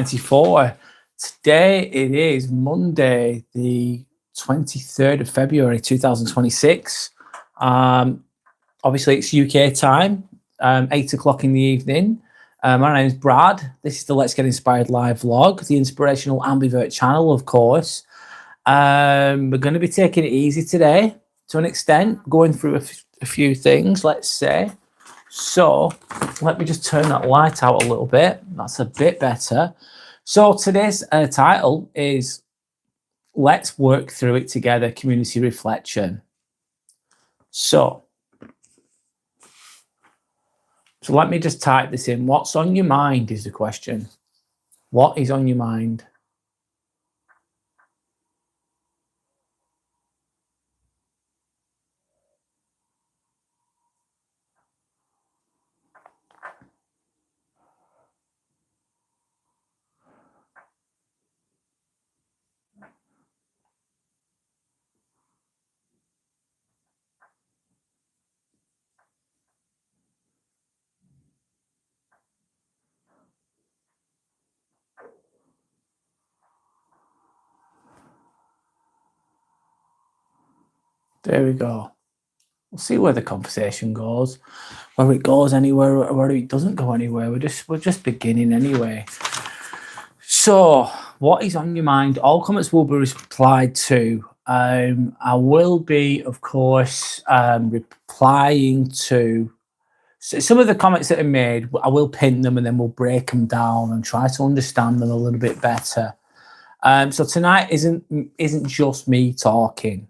24. Today it is Monday, the 23rd of February 2026. Obviously it's UK time, 8 o'clock in the evening. My name is Brad. This is the Let's Get Inspired live vlog, the inspirational ambivert channel, of course. We're going to be taking it easy today to an extent, going through a few things, let's say. So let me just turn that light out a little bit. That's a bit better. So today's title is Let's Work Through It Together, Community Reflection. So let me just type this in. What's on your mind is the question. What is on your mind? There we go. We'll see where the conversation goes, whether it goes anywhere or whether it doesn't go anywhere. We're just beginning anyway. So what is on your mind? All comments will be replied to. I will be, of course, replying to some of the comments that are made. I will pin them and then we'll break them down and try to understand them a little bit better. So tonight isn't just me talking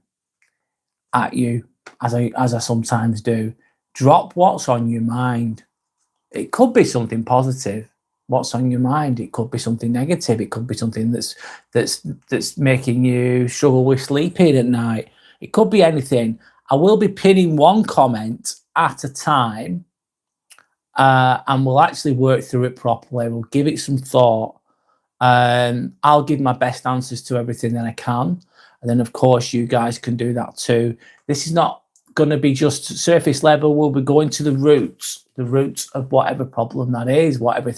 at you as I sometimes do. Drop what's on your mind. It could be something positive. What's on your mind? It could be something negative. It could be something that's making you struggle with sleeping at night. It could be anything. I will be pinning one comment at a time, and we'll actually work through it properly. We'll give it some thought. I'll give my best answers to everything that I can. And then, of course, you guys can do that too. This is not going to be just surface level. We'll be going to the roots of whatever problem that is, whatever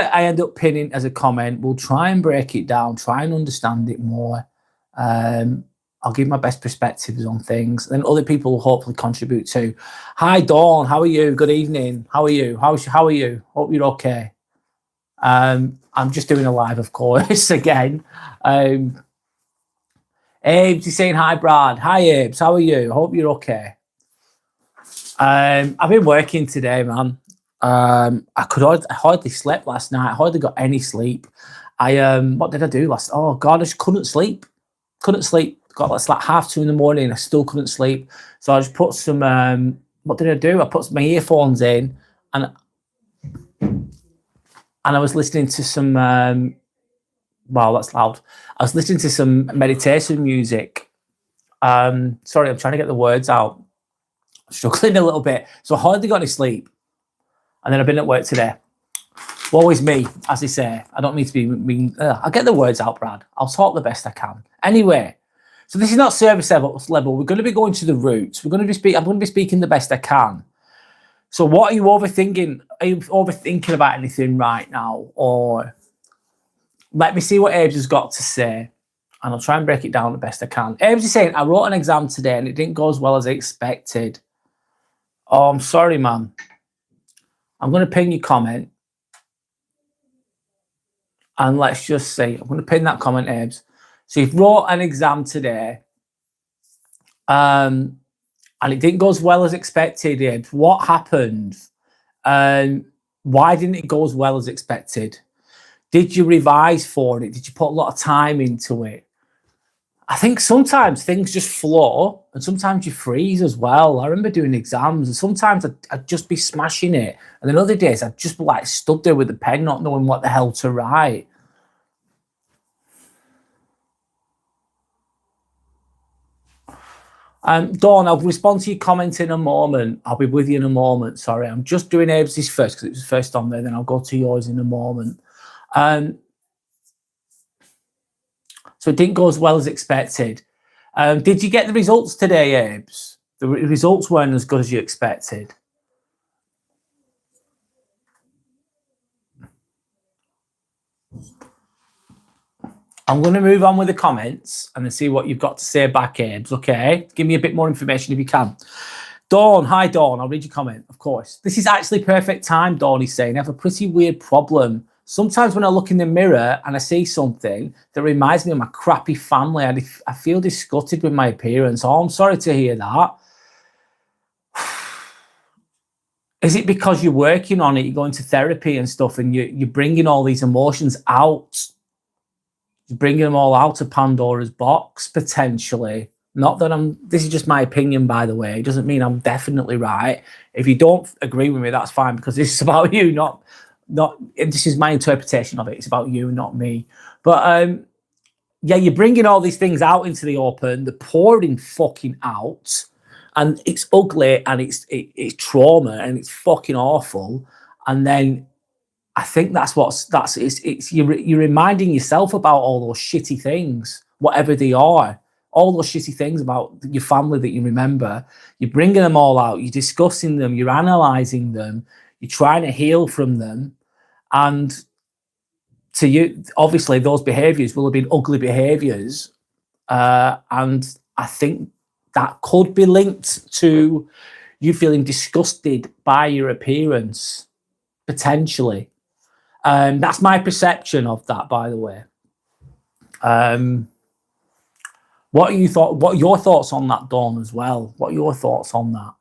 I end up pinning as a comment. We'll try and break it down, try and understand it more. I'll give my best perspectives on things. Then other people will hopefully contribute too. Hi, Dawn. How are you? Good evening. How are you? How are you? Hope you're okay. I'm just doing a live, of course, again. Abe's saying hi, Brad. Hi, Abe's. How are you? Hope you're okay. I've been working today, man. I hardly slept last night. I hardly got any sleep. What did I do last? Oh God, I just couldn't sleep. Got like 2:30 in the morning. I still couldn't sleep. So I just put some. What did I do? I put my earphones in and I was listening to some, wow, that's loud. I was listening to some meditation music. Sorry, I'm trying to get the words out. I'm struggling a little bit. So I hardly got any sleep. And then I've been at work today. Woe is me, as they say. I don't need to be mean. I'll get the words out, Brad. I'll talk the best I can. Anyway, so this is not service level. We're going to be going to the roots. I'm going to be speaking the best I can. So what are you overthinking? Are you overthinking about anything right now? Or let me see what Abe's has got to say, and I'll try and break it down the best I can. Abe's is saying, I wrote an exam today and it didn't go as well as I expected. Oh, I'm sorry, man. I'm going to pin your comment. And let's just say, I'm going to pin that comment, Abe's. So you've wrote an exam today. And it didn't go as well as expected, Abe. What happened? Why didn't it go as well as expected? Did you revise for it? Did you put a lot of time into it? I think sometimes things just flow and sometimes you freeze as well. I remember doing exams and sometimes I'd just be smashing it. And then other days I'd just be like stood there with the pen, not knowing what the hell to write. Dawn, I'll respond to your comment in a moment. I'll be with you in a moment. Sorry, I'm just doing Abe's first because it was first on there. Then I'll go to yours in a moment. So it didn't go as well as expected. Did you get the results today, Abe's? The results weren't as good as you expected. I'm going to move on with the comments and then see what you've got to say back, Abes, okay? Give me a bit more information if you can. Dawn, hi Dawn, I'll read your comment, of course. This is actually perfect time, Dawn is saying. I have a pretty weird problem. Sometimes when I look in the mirror and I see something that reminds me of my crappy family, I feel disgusted with my appearance. Oh, I'm sorry to hear that. Is it because you're working on it, you're going to therapy and stuff, and you're bringing all these emotions out? You're bringing them all out of Pandora's box, potentially. Not that this is just my opinion, by the way. It doesn't mean I'm definitely right. If you don't agree with me, that's fine, because this is about you, not, this is my interpretation of it. It's about you, not me. But yeah, you're bringing all these things out into the open. They're pouring fucking out. And it's ugly and it's trauma and it's fucking awful. And then I think you're reminding yourself about all those shitty things, whatever they are, all those shitty things about your family that you remember. You're bringing them all out. You're discussing them. You're analysing them. You're trying to heal from them. And to you, obviously, those behaviours will have been ugly behaviours. And I think that could be linked to you feeling disgusted by your appearance, potentially. That's my perception of that, by the way. What are your thoughts on that, Dawn, as well? What are your thoughts on that?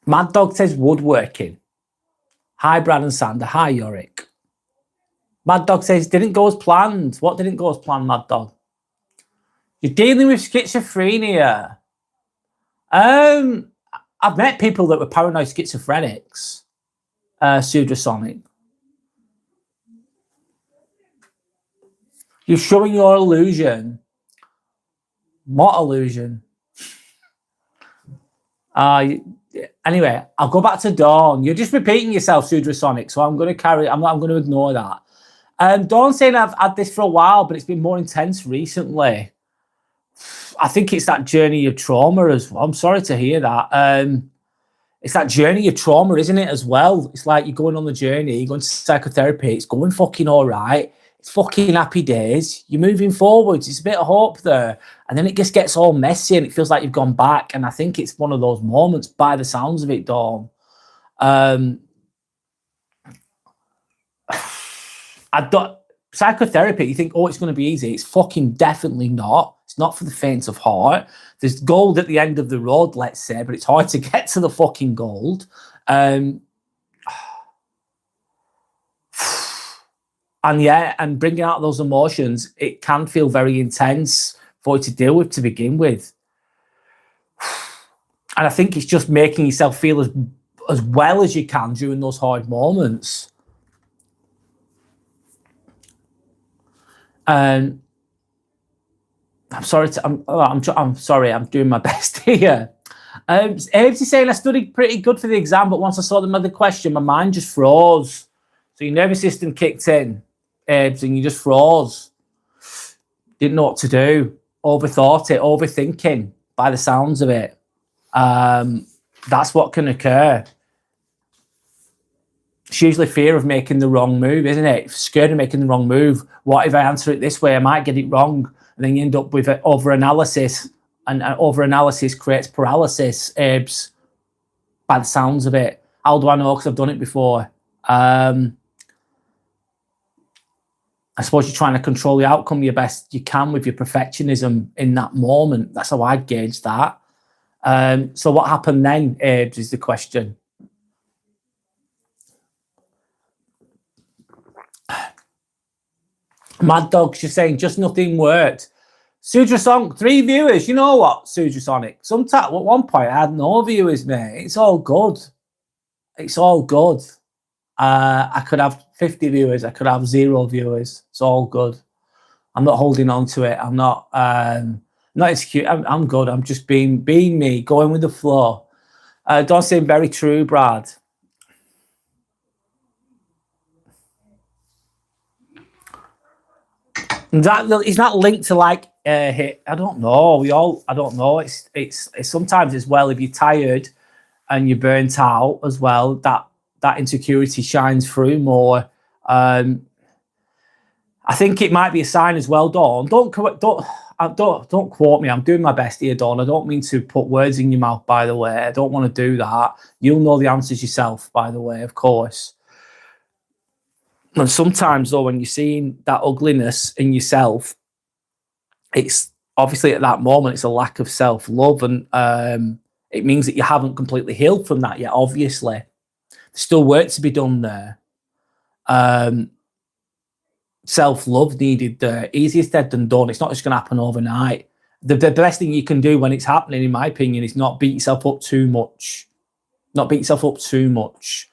Mad Dog says woodworking. Hi, Brad and Sander. Hi, Yorick. Mad Dog says, didn't go as planned. What didn't go as planned, Mad Dog? You're dealing with schizophrenia. I've met people that were paranoid schizophrenics. Pseudosonic. You're showing your illusion. What illusion? Anyway, I'll go back to Dawn. You're just repeating yourself, Pseudosonic, so I'm going to ignore that. Dawn saying I've had this for a while, but it's been more intense recently. I think it's that journey of trauma as well. I'm sorry to hear that. It's that journey of trauma, isn't it, as well? It's like you're going on the journey, you're going to psychotherapy, it's going fucking all right. It's fucking happy days. You're moving forwards. It's a bit of hope there. And then it just gets all messy and it feels like you've gone back. And I think it's one of those moments by the sounds of it, Dawn. Psychotherapy, you think, oh, it's going to be easy. It's fucking definitely not. It's not for the faint of heart. There's gold at the end of the road, let's say, but it's hard to get to the fucking gold. And yeah, and bringing out those emotions, it can feel very intense for you to deal with to begin with. And I think it's just making yourself feel as well as you can during those hard moments. And I'm sorry. I'm sorry. I'm doing my best here. Abe's is saying I studied pretty good for the exam, but once I saw the question, my mind just froze. So your nervous system kicked in, Abe's, and you just froze. Didn't know what to do. Overthought it. Overthinking. By the sounds of it, that's what can occur. It's usually fear of making the wrong move, isn't it? Scared of making the wrong move. What if I answer it this way? I might get it wrong. And then you end up with over-analysis. And over-analysis creates paralysis, Abes, by the sounds of it. How do I know? Because I've done it before. I suppose you're trying to control the outcome your best you can with your perfectionism in that moment. That's how I gauge that. So what happened then, Abes, is the question. Mad Dog's just saying, just nothing worked. Sudrasonic, 3 viewers. You know what, Sudrasonic? Sometimes at one point I had no viewers, mate. It's all good. It's all good. I could have 50 viewers. I could have 0 viewers. It's all good. I'm not holding on to it. I'm not insecure. I'm good. I'm just being me, going with the flow. Don't seem very true, Brad. That is not linked to like hit. I don't know. I don't know. It's sometimes as well if you're tired and you're burnt out as well. That that insecurity shines through more. I think it might be a sign as well, Dawn. Don't quote me. I'm doing my best here, Dawn. I don't mean to put words in your mouth, by the way. I don't want to do that. You'll know the answers yourself, by the way, of course. And sometimes, though, when you're seeing that ugliness in yourself, it's obviously at that moment, it's a lack of self-love. And it means that you haven't completely healed from that yet, obviously. There's still work to be done there. Self-love needed there. Easier said than done. It's not just going to happen overnight. The best thing you can do when it's happening, in my opinion, is not beat yourself up too much. Not beat yourself up too much.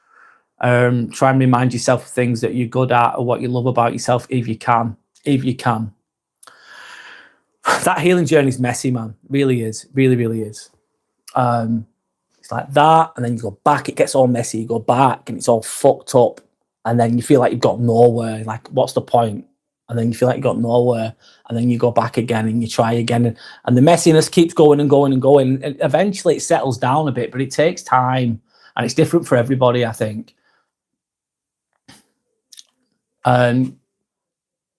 Try and remind yourself of things that you're good at or what you love about yourself if you can. If you can. That healing journey is messy, man. Really is. Really, really is. It's like that, and then you go back, it gets all messy. You go back and it's all fucked up. And then you feel like you've got nowhere. Like, what's the point? And then you feel like you've got nowhere. And then you go back again and you try again. And the messiness keeps going and going and going. And eventually it settles down a bit, but it takes time. And it's different for everybody, I think.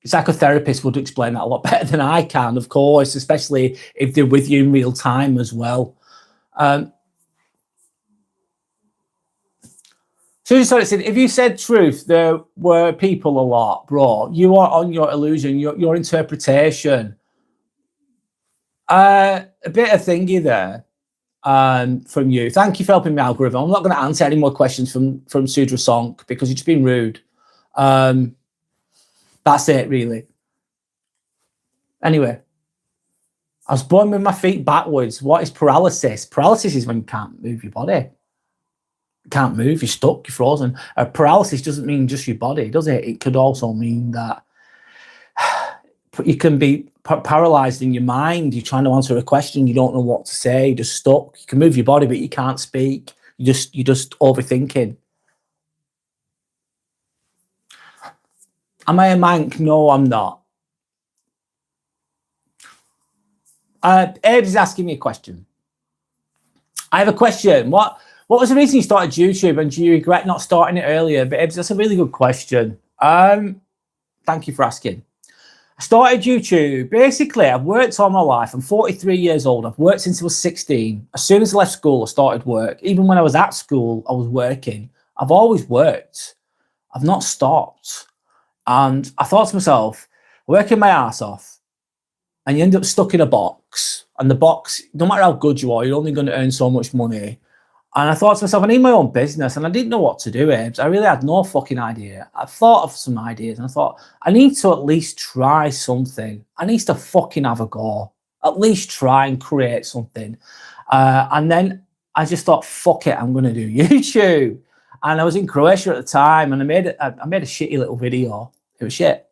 Psychotherapists would explain that a lot better than I can, of course, especially if they're with you in real time as well. So if you said truth, there were people a lot, bro. You are on your illusion, your interpretation. A bit of thingy there from you. Thank you for helping me, algorithm. I'm not going to answer any more questions from Sudra Song because you've just been rude. That's it, really. Anyway, I was born with my feet backwards. What is paralysis? Paralysis is when you can't move your body. You can't move, you're stuck, you're frozen. Paralysis doesn't mean just your body, does it? It could also mean that you can be paralyzed in your mind. You're trying to answer a question, you don't know what to say, you're just stuck. You can move your body, but you can't speak. You're just overthinking. Am I a mank? No, I'm not. Abe is asking me a question. I have a question. What was the reason you started YouTube, and do you regret not starting it earlier? But Abe, that's a really good question. Thank you for asking. I started YouTube. Basically, I've worked all my life. I'm 43 years old. I've worked since I was 16. As soon as I left school, I started work. Even when I was at school, I was working. I've always worked. I've not stopped. And I thought to myself, working my ass off, and you end up stuck in a box. And the box, no matter how good you are, you're only going to earn so much money. And I thought to myself, I need my own business. And I didn't know what to do, Abe. I really had no fucking idea. I thought of some ideas and I thought, I need to at least try something. I need to fucking have a go. At least try and create something. And then I just thought, fuck it, I'm going to do YouTube. And I was in Croatia at the time and I made a shitty little video. It was shit.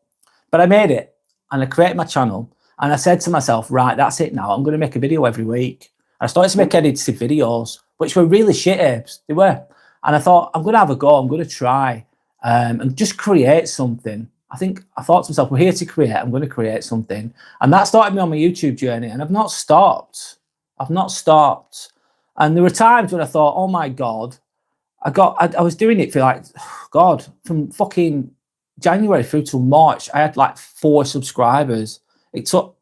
But I made it and I created my channel. And I said to myself, right, that's it now. I'm going to make a video every week. And I started to make edited videos, which were really shit, Abes. They were. And I thought, I'm going to have a go. I'm going to try and just create something. I thought to myself, we're here to create. I'm going to create something. And that started me on my YouTube journey. And I've not stopped. I've not stopped. And there were times when I thought, oh, my God, I was doing it for like, God, from fucking January through till March, I had like 4 subscribers. It took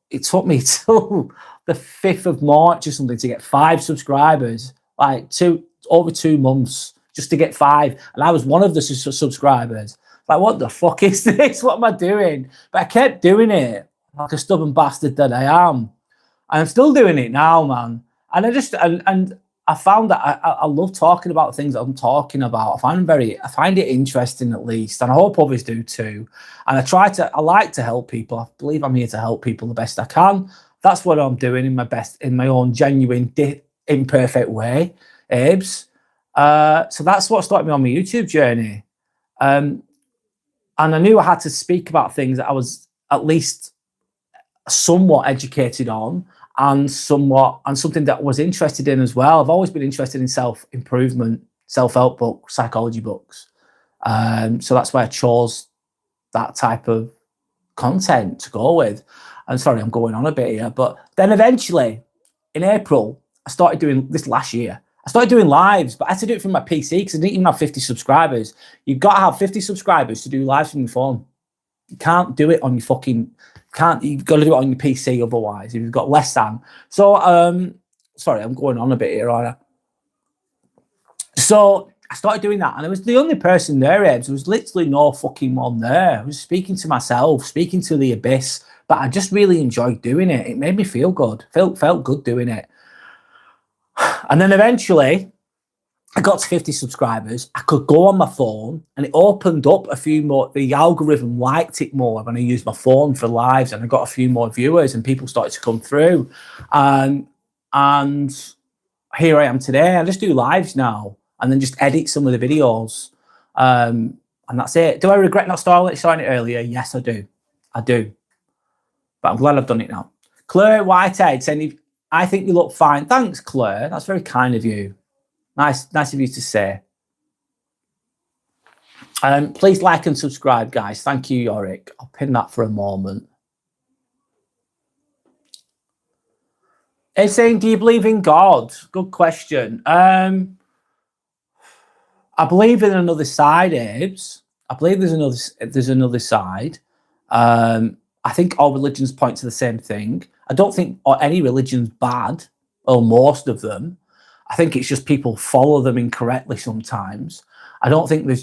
me till the 5th of March or something to get 5 subscribers, like over 2 months just to get 5. And I was one of the subscribers. Like, what the fuck is this? What am I doing? But I kept doing it like a stubborn bastard that I am. And I'm still doing it now, man. And I found that I love talking about things that I'm talking about. I find it interesting, at least, and I hope others do too. And I like to help people. I believe I'm here to help people the best I can. That's what I'm doing in my own genuine, imperfect way, Abes. So that's what started me on my YouTube journey. And I knew I had to speak about things that I was at least somewhat educated on. And something that I was interested in as well. I've always been interested in self-improvement, self-help books, psychology books. So that's why I chose that type of content to go with. And sorry, I'm going on a bit here. But then eventually, in April, I started doing this last year. I started doing lives, but I had to do it from my PC because I didn't even have 50 subscribers. You've got to have 50 subscribers to do lives from your phone. You can't do it on your fucking, you've got to do it on your PC otherwise, if you've got less than. So, sorry, I'm going on a bit here, aren't I? So I started doing that, and I was the only person there, Ebs. There was literally no fucking one there. I was speaking to myself, speaking to the abyss, but I just really enjoyed doing it. It made me feel good, felt good doing it. And then eventually I got to 50 subscribers. I could go on my phone, and it opened up a few more. The algorithm liked it more when I used my phone for lives, and I got a few more viewers, and people started to come through. And here I am today. I just do lives now, and then just edit some of the videos. And that's it. Do I regret not starting it earlier? Yes, I do. I do. But I'm glad I've done it now. Claire Whitehead saying, I think you look fine. Thanks, Claire. That's very kind of you. Nice of you to say. Please like and subscribe, guys. Thank you, Yorick. I'll pin that for a moment. It's saying, do you believe in God? Good question. I believe in another side, Abes. I believe there's another side. I think all religions point to the same thing. I don't think any religion's bad, or most of them. I think it's just people follow them incorrectly sometimes. I don't think I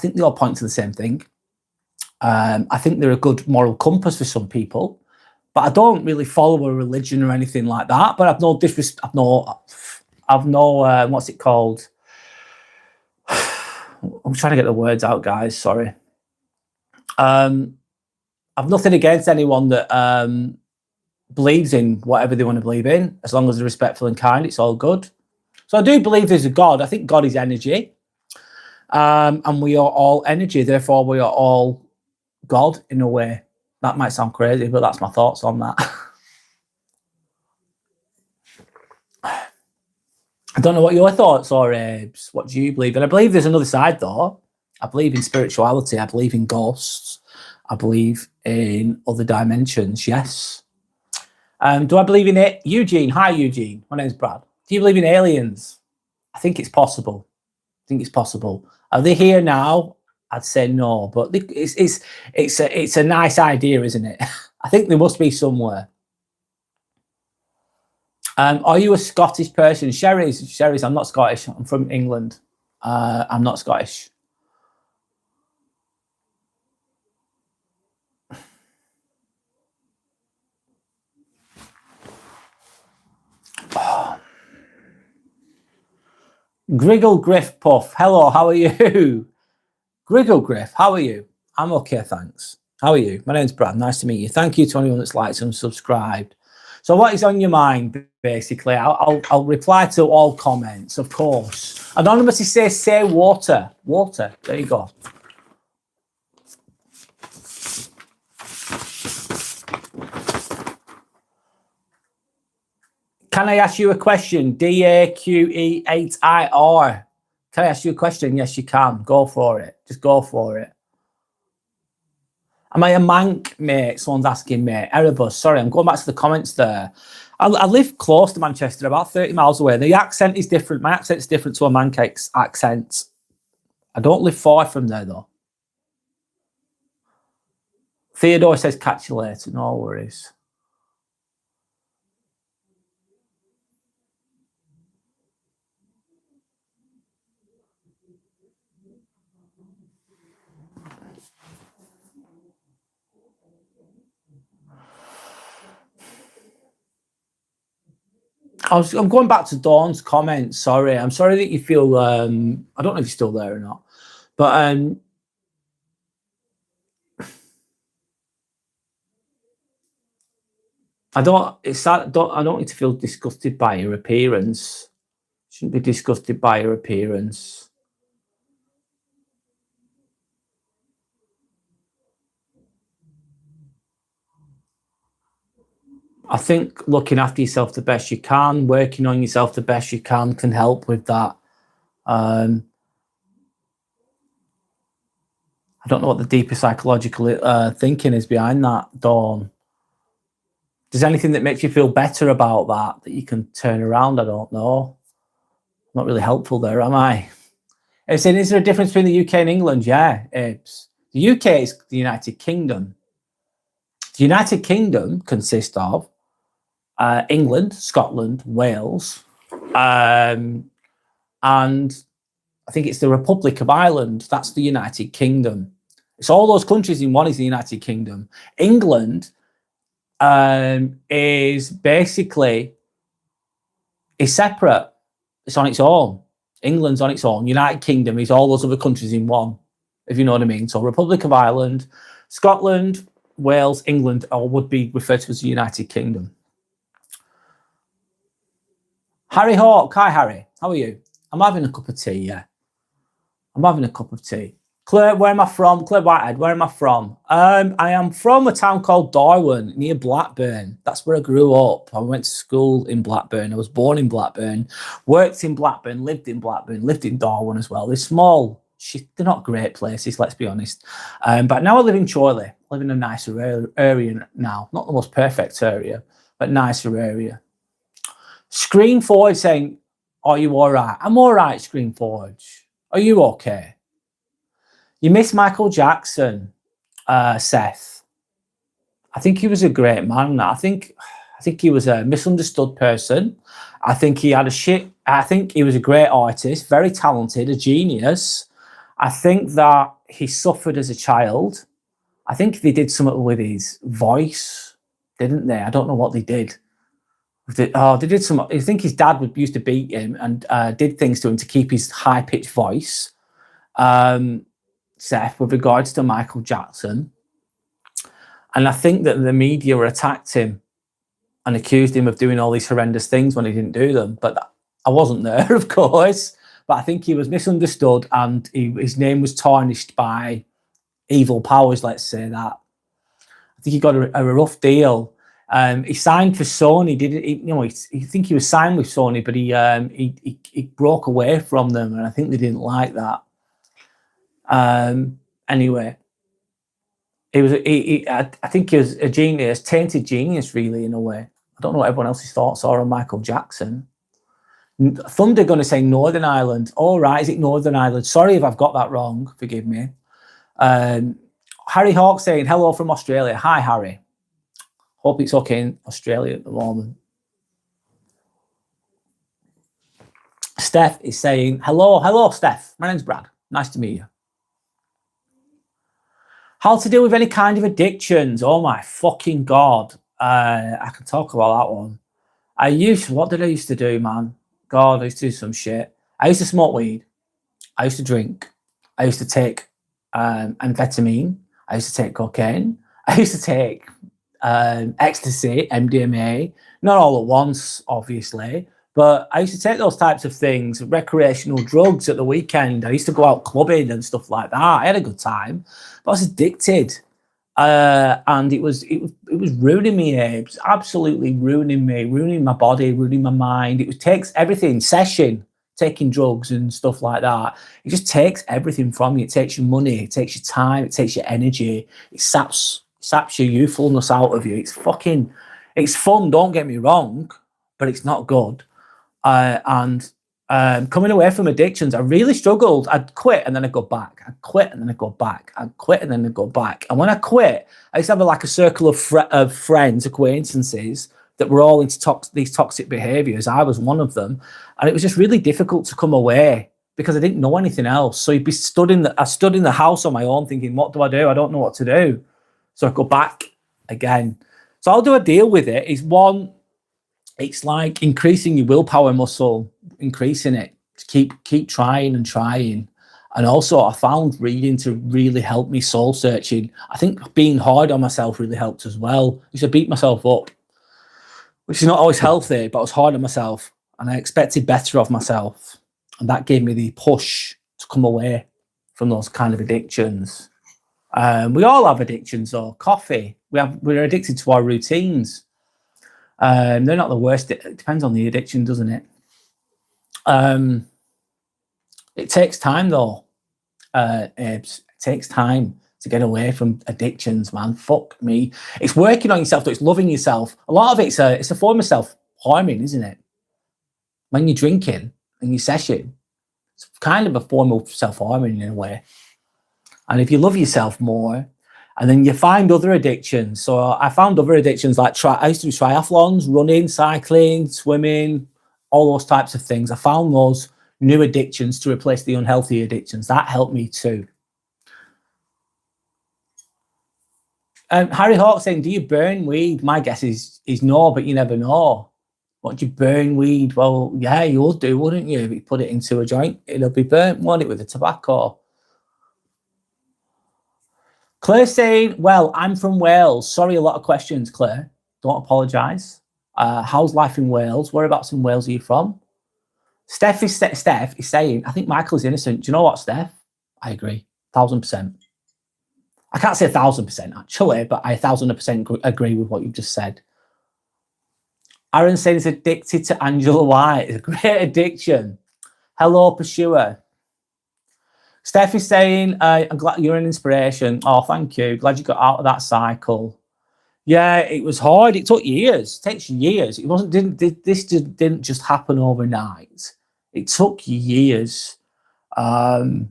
think they all point to the same thing. I think they're a good moral compass for some people, but I don't really follow a religion or anything like that. But I've no disrespect. I've no what's it called? I'm trying to get the words out, guys. Sorry. I've nothing against anyone that believes in whatever they want to believe in, as long as they're respectful and kind. It's all good. So I do believe there's a God. I think God is energy, and we are all energy. Therefore, we are all God in a way. That might sound crazy, but that's my thoughts on that. I don't know what your thoughts are, Abes. What do you believe? And I believe there's another side, though. I believe in spirituality. I believe in ghosts. I believe in other dimensions, yes. Do I believe in it? Eugene. Hi, Eugene. My name's Brad. Do you believe in aliens? I think it's possible. I think it's possible. Are they here now? I'd say no, but it's a nice idea, isn't it? I think there must be somewhere. Are you a Scottish person? Sherry's, I'm not Scottish. I'm from England. I'm not Scottish. Oh. Griggle Griff Puff. Hello, how are you? Griggle Griff, how are you? I'm okay, thanks. How are you? My name's Brad. Nice to meet you. Thank you to anyone that's liked and subscribed. So what is on your mind, basically? I'll reply to all comments, of course. Anonymous says, say water. Water. There you go. Can I ask you a question? DAQE8IR. Can I ask you a question? Yes, you can. Go for it. Just go for it. Am I a mank, mate? Someone's asking me. Erebus, sorry, I'm going back to the comments there. I live close to Manchester, about 30 miles away. The accent is different. My accent's different to a mancake's accent. I don't live far from there, though. Theodore says, catch you later. No worries. I'm going back to Dawn's comments. Sorry. I'm sorry that you feel, I don't know if you're still there or not, but I don't want you to feel disgusted by your appearance. Shouldn't be disgusted by your appearance. I think looking after yourself the best you can, working on yourself the best you can help with that. I don't know what the deeper psychological thinking is behind that, Dawn. There's anything that makes you feel better about that you can turn around? I don't know. Not really helpful there, am I? It's saying, is there a difference between the UK and England? Yeah, Abes. The UK is the United Kingdom. The United Kingdom consists of England, Scotland, Wales, and I think it's the Republic of Ireland. That's the United Kingdom. It's all those countries in one is the United Kingdom. England is basically separate. It's on its own. England's on its own. United Kingdom is all those other countries in one, if you know what I mean. So Republic of Ireland, Scotland, Wales, England, all would be referred to as the United Kingdom. Harry Hawk. Hi, Harry. How are you? I'm having a cup of tea, yeah. I'm having a cup of tea. Claire, where am I from? Claire Whitehead, where am I from? I am from a town called Darwin, near Blackburn. That's where I grew up. I went to school in Blackburn. I was born in Blackburn, worked in Blackburn, lived in Darwin as well. They're small. They're not great places, let's be honest. But now I live in Chorley. I live in a nicer area now. Not the most perfect area, but nicer area. Screen Forge saying, are you all right? I'm all right, Screen Forge. Are you okay? You miss Michael Jackson, Seth. I think he was a great man. I think he was a misunderstood person. I think he had I think he was a great artist, very talented, a genius. I think that he suffered as a child. I think they did something with his voice, didn't they? I don't know what they did. They did some. I think his dad used to beat him and did things to him to keep his high-pitched voice. Seth, with regards to Michael Jackson. And I think that the media attacked him and accused him of doing all these horrendous things when he didn't do them. But I wasn't there, of course. But I think he was misunderstood and his name was tarnished by evil powers, let's say that. I think he got a rough deal. He signed for Sony. I think he was signed with Sony, but he broke away from them, and I think they didn't like that. Anyway, I think he was a genius, tainted genius, really, in a way. I don't know what everyone else's thoughts are on Michael Jackson. Thunder going to say Northern Ireland. All right, is it Northern Ireland? Sorry if I've got that wrong. Forgive me. Harry Hawk saying hello from Australia. Hi, Harry. Hope it's okay in Australia at the moment. Steph is saying hello, Steph. My name's Brad. Nice to meet you. How to deal with any kind of addictions. Oh my fucking God. I can talk about that one. What did I used to do, man? God, I used to do some shit. I used to smoke weed. I used to drink. I used to take amphetamine. I used to take cocaine. I used to take ecstasy, MDMA. Not all at once, obviously. But I used to take those types of things, recreational drugs at the weekend. I used to go out clubbing and stuff like that. I had a good time, but I was addicted. And it was ruining me, Abes. Absolutely ruining me, ruining my body, ruining my mind. It takes everything, taking drugs and stuff like that. It just takes everything from you. It takes your money, it takes your time, it takes your energy. It saps your youthfulness out of you. It's fun, don't get me wrong, but it's not good. Coming away from addictions, I really struggled. I'd quit and then I'd go back. I'd quit and then I'd go back. I'd quit and then I'd go back. And when I quit, I used to have a circle of friends, acquaintances that were all into these toxic behaviors. I was one of them. And it was just really difficult to come away because I didn't know anything else. So I stood in the house on my own thinking, what do? I don't know what to do. So I go back again. So I'll do a deal with it. It's like increasing your willpower muscle, increasing it. Keep trying and trying. And also I found reading to really help me soul searching. I think being hard on myself really helped as well. I used to beat myself up, which is not always healthy, but I was hard on myself and I expected better of myself. And that gave me the push to come away from those kind of addictions. We all have addictions though. Coffee. We're addicted to our routines. They're not the worst. It depends on the addiction, doesn't it? It takes time though, Abes. It takes time to get away from addictions, man. Fuck me. It's working on yourself, though. It's loving yourself. A lot of it's a form of self-harming, isn't it? When you're drinking, in your session, it's kind of a form of self-harming in a way. And if you love yourself more, and then you find other addictions. So I found other addictions like I used to do triathlons, running, cycling, swimming, all those types of things. I found those new addictions to replace the unhealthy addictions. That helped me too. Harry Hawk saying, do you burn weed? My guess is no, but you never know. What do you burn weed? Well, yeah, you would do, wouldn't you? If you put it into a joint, it'll be burnt, won't it, with the tobacco? Claire saying, well, I'm from Wales. Sorry, a lot of questions, Claire. Don't apologise. How's life in Wales? Whereabouts in Wales are you from? Steph is saying, I think Michael is innocent. Do you know what, Steph? I agree, 1,000%. I can't say 1,000% actually, but I 1,000% agree with what you've just said. Aaron saying he's addicted to Angela White. It's a great addiction. Hello, Pursuer. Steph is saying, I'm glad you're an inspiration. Oh, thank you. Glad you got out of that cycle. Yeah, it was hard. It took years. It takes years. This didn't just happen overnight. It took years. And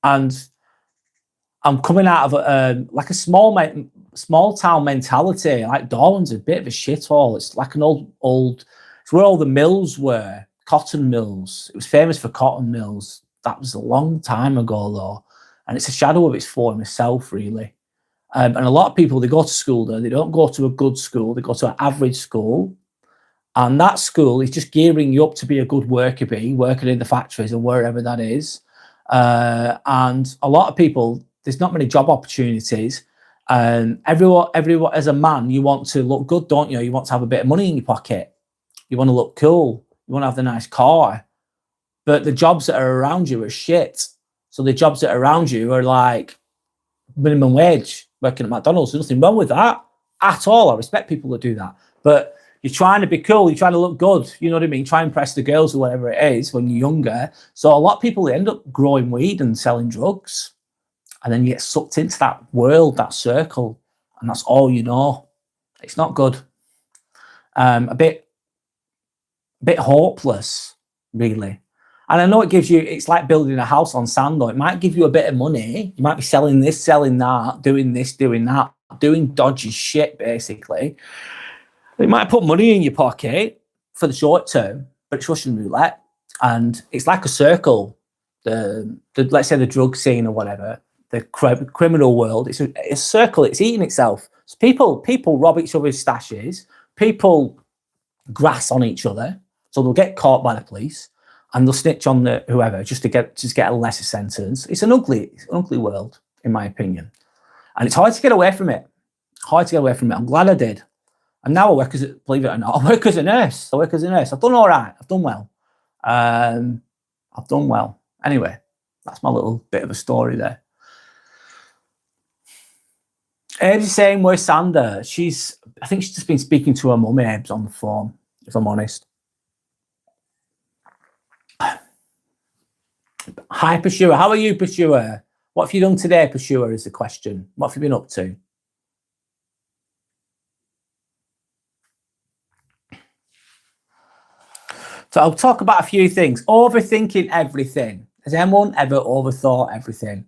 I'm coming out of like a small town mentality. Like Darwin's a bit of a shithole. It's like an old. It's where all the mills were, cotton mills. It was famous for cotton mills. That was a long time ago, though, and it's a shadow of its former self, really. And a lot of people, they go to school there. They don't go to a good school. They go to an average school, and that school is just gearing you up to be a good worker bee, working in the factories or wherever that is. And a lot of people, there's not many job opportunities. And everyone, as a man, you want to look good, don't you? You want to have a bit of money in your pocket. You want to look cool. You want to have the nice car. But the jobs that are around you are shit. So the jobs that are around you are like minimum wage, working at McDonald's. There's nothing wrong with that at all. I respect people that do that. But you're trying to be cool. You're trying to look good. You know what I mean? Try and impress the girls or whatever it is when you're younger. So a lot of people, they end up growing weed and selling drugs. And then you get sucked into that world, that circle. And that's all you know. It's not good. A bit hopeless, really. And I know it gives you, it's like building a house on sand, though. It might give you a bit of money. You might be selling this, selling that, doing this, doing that, doing dodgy shit, basically. It might put money in your pocket for the short term, but it's Russian roulette. And it's like a circle. Let's say the drug scene or whatever, the criminal world, it's a circle. It's eating itself. So people rob each other's stashes. People grass on each other. So they'll get caught by the police. And they'll snitch on the whoever just to get a lesser sentence. It's an ugly world, in my opinion, and it's hard to get away from it. I'm glad I did, and now I work as believe it or not, I work as a nurse. I've done all right. I've done well. I've done well. Anyway, that's my little bit of a story there. Abe's is saying, where's Sandra? I think she's just been speaking to her mum, Abe's, on the phone, if I'm honest. Hi, Pursuer. How are you, Pursuer? What have you done today, Pursuer, is the question. What have you been up to? So I'll talk about a few things. Overthinking everything. Has anyone ever overthought everything?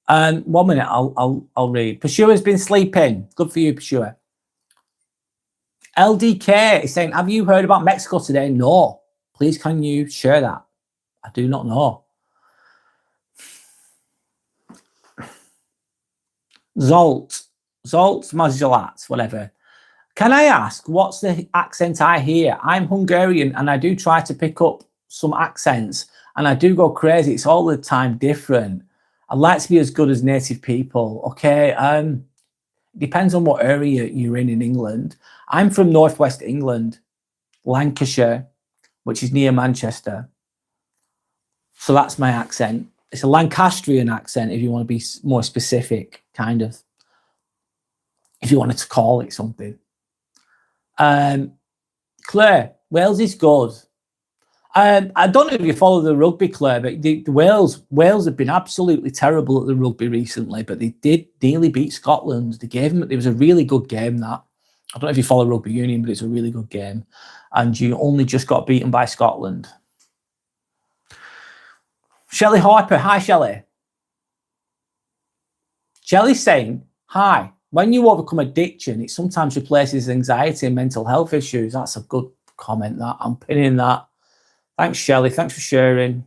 1 minute, I'll read. Pursuer's been sleeping. Good for you, Pursuer. LDK is saying, have you heard about Mexico today? No. Please, can you share that? I do not know. Zolt, Majolat, whatever. Can I ask, what's the accent I hear? I'm Hungarian and I do try to pick up some accents and I do go crazy. It's all the time different. I'd like to be as good as native people. Okay, depends on what area you're in England. I'm from northwest England, Lancashire, which is near Manchester. So that's my accent. It's a Lancastrian accent, if you want to be more specific, kind of, if you wanted to call it something. Claire, Wales is good. I don't know if you follow the rugby, Claire, but Wales have been absolutely terrible at the rugby recently, but they did nearly beat Scotland. It was a really good game, that. I don't know if you follow rugby union, but it's a really good game. And you only just got beaten by Scotland. Shelley Harper. Hi, Shelley. Shelley's saying, hi, when you overcome addiction, it sometimes replaces anxiety and mental health issues. That's a good comment, that. I'm pinning that. Thanks, Shelley. Thanks for sharing.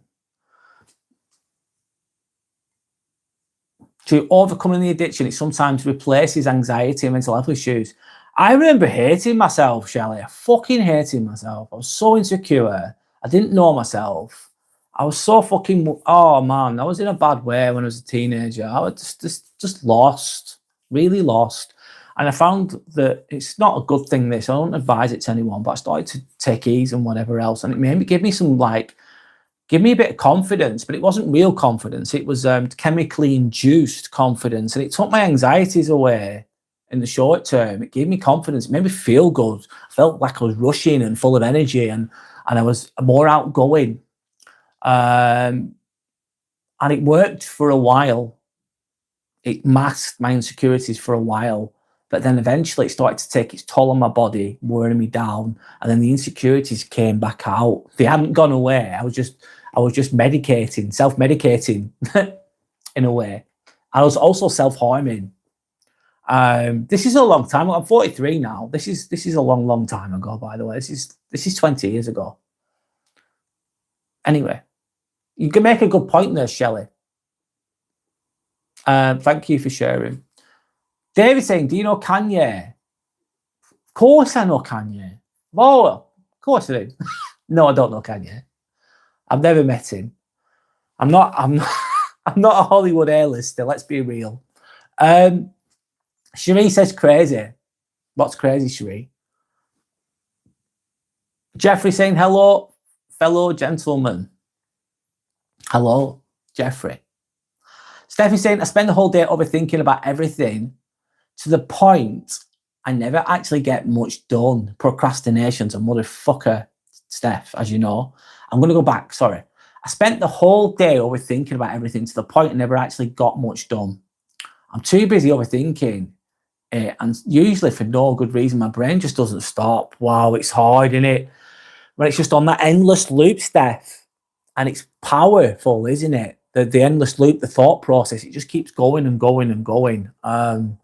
To overcoming the addiction, it sometimes replaces anxiety and mental health issues. I remember hating myself, Shelley. I fucking hating myself. I was so insecure. I didn't know myself. I was so fucking, oh man, I was in a bad way when I was a teenager. I was just lost, really lost. And I found that it's not a good thing, this. I don't advise it to anyone, but I started to take ease and whatever else. And it made me, give me some give me a bit of confidence, but it wasn't real confidence. It was chemically induced confidence. And it took my anxieties away in the short term. It gave me confidence. It made me feel good. I felt like I was rushing and full of energy, and I was more outgoing. And it worked for a while. It masked my insecurities for a while. But then eventually it started to take its toll on my body, wearing me down. And then the insecurities came back out. They hadn't gone away. I was just medicating, self-medicating in a way. I was also self-harming. This is a long time. I'm 43 now. This is a long time ago, by the way. This is 20 years ago. Anyway, you can make a good point there, Shelley. Thank you for sharing. David saying, do you know Kanye? Of course I know Kanye. Oh, of course I do. No, I don't know Kanye. I've never met him. I'm not a Hollywood A-lister, let's be real. Cherie says crazy. What's crazy, Cherie? Jeffrey saying, hello, fellow gentlemen. Hello, Jeffrey. Steffi saying, I spend the whole day overthinking about everything to the point I never actually get much done. Procrastination's a motherfucker, Steph, as you know. I'm going to go back, sorry. I spent the whole day overthinking about everything to the point I never actually got much done. I'm too busy overthinking. And usually for no good reason, my brain just doesn't stop. Wow, it's hard, isn't it? When it's just on that endless loop, Steph. And it's powerful, isn't it? The endless loop, the thought process, it just keeps going and going and going. And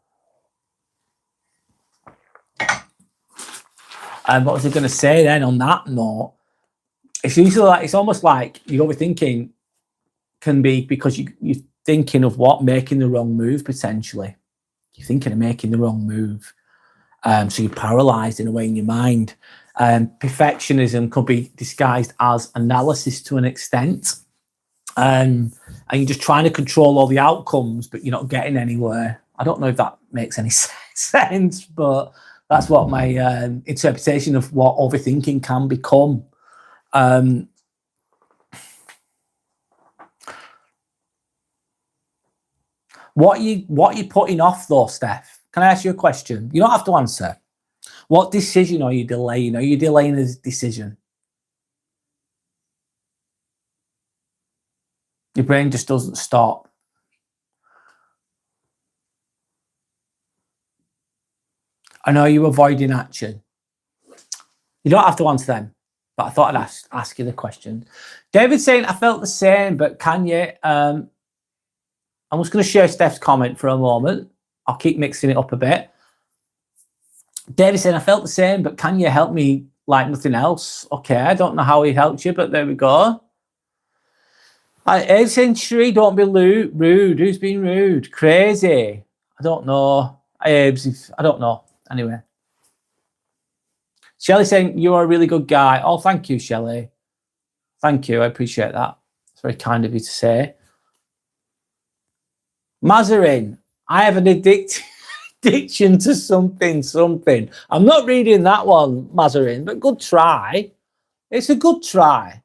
what was I going to say then on that note? It's usually like, it's almost like you're overthinking can be because you're thinking of what? Making the wrong move, potentially. You're thinking of making the wrong move. So you're paralyzed in a way in your mind. Perfectionism could be disguised as analysis to an extent. And you're just trying to control all the outcomes, but you're not getting anywhere. I don't know if that makes any sense, but that's what my interpretation of what overthinking can become. What are you putting off though, Steph? Can I ask you a question? You don't have to answer. What decision are you delaying? Are you delaying a decision? Your brain just doesn't stop. I know you're avoiding action. You don't have to answer them, but I thought I'd ask you the question. David saying, I felt the same, but Kanye, I'm just going to share Steph's comment for a moment. I'll keep mixing it up a bit. David saying, I felt the same, but Kanye helped me like nothing else. Okay, I don't know how he helped you, but there we go. Abe's saying, Cherie, don't be rude. Who's being rude? Crazy. I don't know. Abe's, I don't know. Anyway. Shelley saying, you're a really good guy. Oh, thank you, Shelley. Thank you. I appreciate that. It's very kind of you to say. Mazarin, I have an addiction to something. I'm not reading that one, Mazarin, but good try. It's a good try.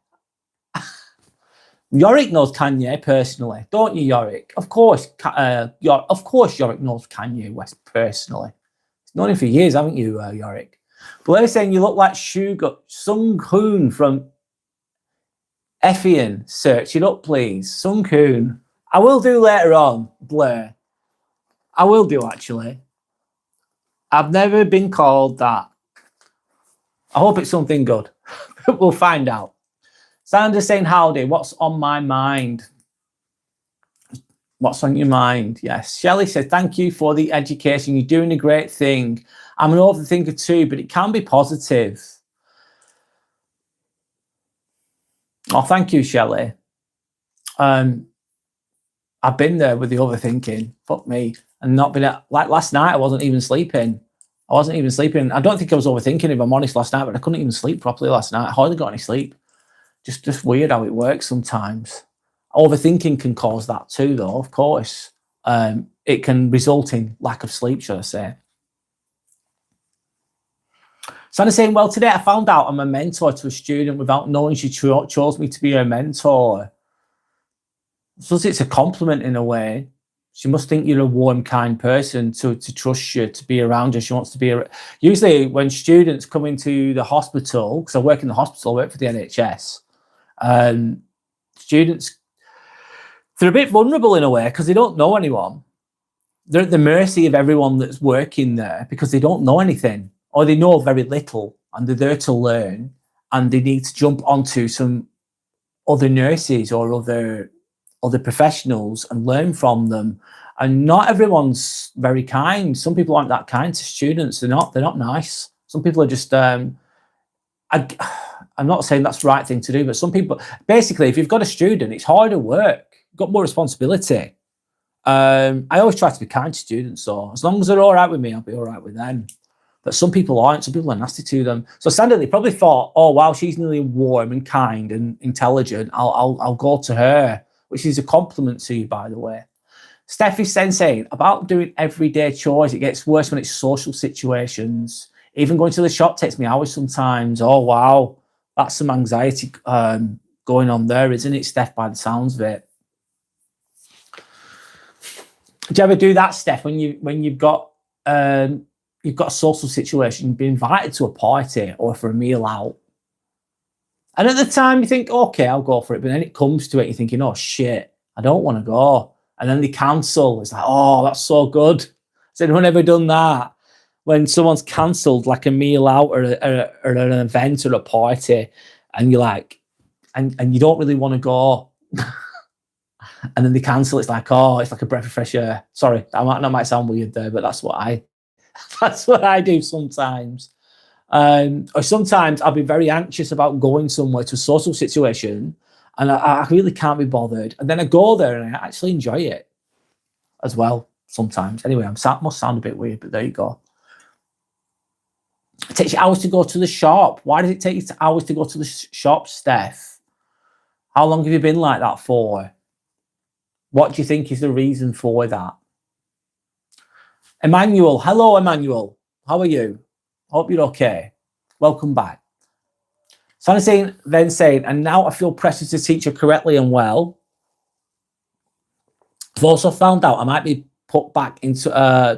Yorick knows Kanye personally, don't you, Yorick? Of course, Yorick knows Kanye West personally. He's known him for years, haven't you, Yorick? But they're saying you look like Sung Hoon from Effian. Search it up, please. Sung Hoon. I will do later on, Blair. I will do, actually. I've never been called that. I hope it's something good. We'll find out. Sanders saying, howdy, what's on my mind? What's on your mind? Yes. Shelley says, thank you for the education. You're doing a great thing. I'm an overthinker too, but it can be positive. Oh, thank you, Shelley. I've been there with the overthinking. Fuck me. And not been like last night, I wasn't even sleeping. I don't think I was overthinking, if I'm honest, last night, but I couldn't even sleep properly last night. I hardly got any sleep. Just weird how it works sometimes. Overthinking can cause that too, though, of course. It can result in lack of sleep, should I say. Sandy's saying, well, today I found out I'm a mentor to a student without knowing she chose me to be her mentor. So it's a compliment in a way. She must think you're a warm, kind person to trust you, to be around you. She wants to be. Usually when students come into the hospital, because I work in the hospital, I work for the NHS, students, they're a bit vulnerable in a way because they don't know anyone. They're at the mercy of everyone that's working there because they don't know anything, or they know very little, and they're there to learn, and they need to jump onto some other nurses or other professionals and learn from them. And not everyone's very kind. Some people aren't that kind to students. They're not nice. Some people are just I'm not saying that's the right thing to do, but some people, basically, if you've got a student, it's harder work. You've got more responsibility. I always try to be kind to students, so as long as they're all right with me, I'll be all right with them. But some people aren't. Some people are nasty to them. So Sandy, they probably thought, oh wow, she's really warm and kind and intelligent. I'll go to her, which is a compliment to you, by the way. Steph is saying about doing everyday chores, it gets worse when it's social situations. Even going to the shop takes me hours sometimes. Oh wow, that's some anxiety going on there, isn't it, Steph? By the sounds of it. Do you ever do that, Steph, when you've got a social situation, you've been invited to a party or for a meal out, and at the time you think, okay, I'll go for it, but then it comes to it, you're thinking, oh shit, I don't want to go, and then they cancel. It's like, oh, that's so good. Has anyone ever done that? When someone's cancelled like a meal out or an event or a party, and you're like, and you don't really want to go. And then they cancel. It's like, oh, it's like a breath of fresh air. Sorry, that might sound weird there, but that's what I do sometimes. Or sometimes I'll be very anxious about going somewhere to a social situation, and I really can't be bothered. And then I go there and I actually enjoy it as well sometimes. Anyway, must sound a bit weird, but there you go. It takes you hours to go to the shop. Why does it take you hours to go to the shop, Steph? How long have you been like that for? What do you think is the reason for that? Emmanuel, hello, Emmanuel. How are you? Hope you're okay. Welcome back. So I'm saying, and now I feel pressure to teach her correctly and well. I've also found out I might be put back into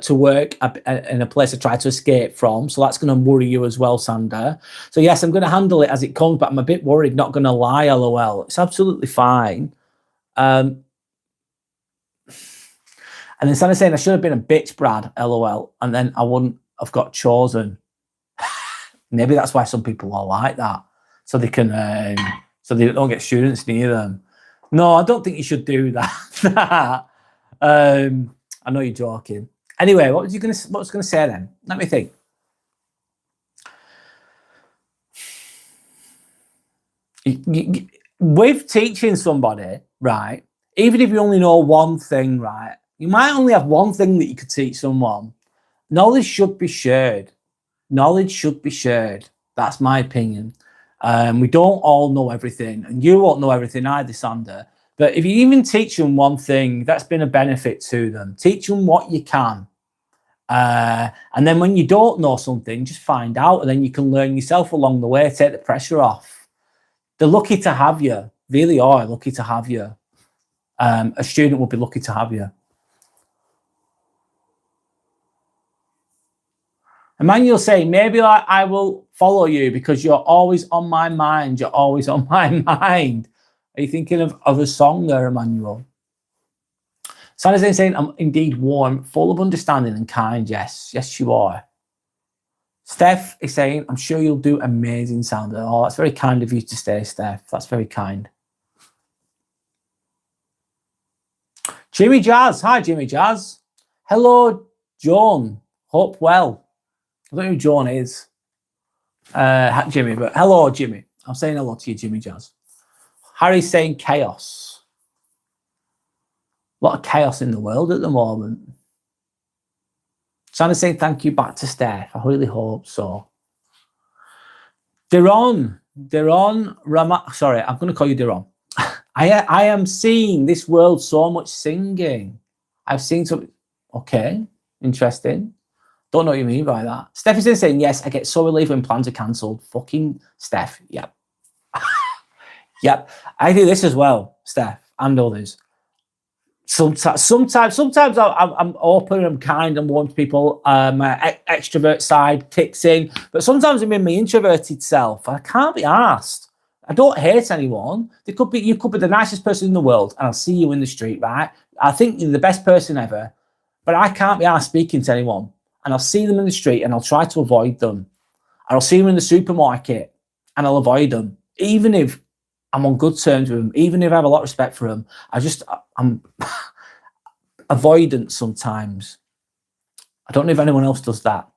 to work in a place I tried to escape from. So that's going to worry you as well, Sander. So yes, I'm going to handle it as it comes, but I'm a bit worried, not going to lie, LOL. It's absolutely fine. And then Sandy's saying, I should have been a bitch, Brad, LOL, and then I wouldn't have got chosen. Maybe that's why some people are like that. So they can, so they don't get students near them. No, I don't think you should do that. I know you're joking. Anyway, what was you going to say then? Let me think. With teaching somebody, right, even if you only know one thing, right, you might only have one thing that you could teach someone. Knowledge should be shared. Knowledge should be shared. That's my opinion. We don't all know everything, and you won't know everything either, Sander. But if you even teach them one thing, that's been a benefit to them. Teach them what you can. And then when you don't know something, just find out, and then you can learn yourself along the way, take the pressure off. They're lucky to have you. Really are lucky to have you. A student will be lucky to have you. Emmanuel saying, maybe I will follow you because you're always on my mind. You're always on my mind. Are you thinking of a song there, Emmanuel? Sandy's saying, I'm indeed warm, full of understanding and kind. Yes, yes, you are. Steph is saying, I'm sure you'll do amazing, Sander. Oh, that's very kind of you to stay, Steph. That's very kind. Jimmy Jazz. Hi, Jimmy Jazz. Hello, Joan. Hope well. I don't know who Joan is. Jimmy, but hello, Jimmy. I'm saying hello to you, Jimmy Jazz. Harry's saying chaos. A lot of chaos in the world at the moment. Sandra's saying thank you back to Steph. I really hope so. Deron, sorry, I'm going to call you Deron. I am seeing this world so much singing. I've seen some. Okay, interesting. Don't know what you mean by that. Steph is saying, yes, I get so relieved when plans are cancelled. Fucking Steph. Yep. Yep. I do this as well, Steph, and others. Sometimes I'm open, I'm kind, I'm warm to people. My extrovert side kicks in, but sometimes I'm in my introverted self. I can't be asked. I don't hate anyone. You could be the nicest person in the world, and I'll see you in the street, right? I think you're the best person ever, but I can't be asked speaking to anyone. And I'll see them in the street, and I'll try to avoid them. And I'll see them in the supermarket, and I'll avoid them, even if I'm on good terms with them, even if I have a lot of respect for them. I'm avoidant sometimes. I don't know if anyone else does that.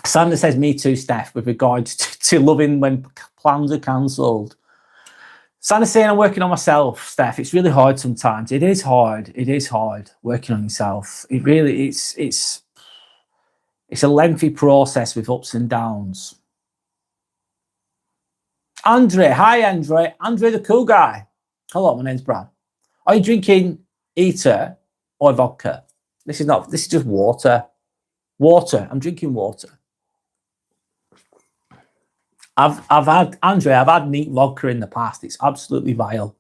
Sandra says, me too, Steph, with regards to loving when plans are cancelled. Sandra's saying I'm working on myself, Steph. It's really hard sometimes. It is hard. It is hard working on yourself. It really, it's a lengthy process with ups and downs. Andre, hi, Andre. Andre, the cool guy. Hello, my name's Brad. Are you drinking Eater or vodka? This is just water. Water. I'm drinking water. I've had neat vodka in the past. It's absolutely vile.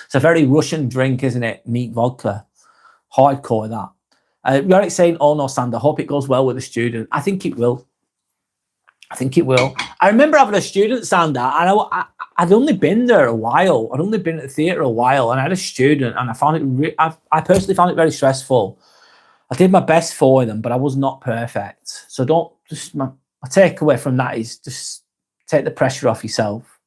It's a very Russian drink, isn't it? Neat vodka. Hardcore, that. You're saying, oh no, Sandra, hope it goes well with the student. I think it will. I remember having a student, Sandra, and I'd only been there a while. I'd only been at the theatre a while, and I had a student, and I found it. I personally found it very stressful. I did my best for them, but I was not perfect. So my takeaway from that is just take the pressure off yourself.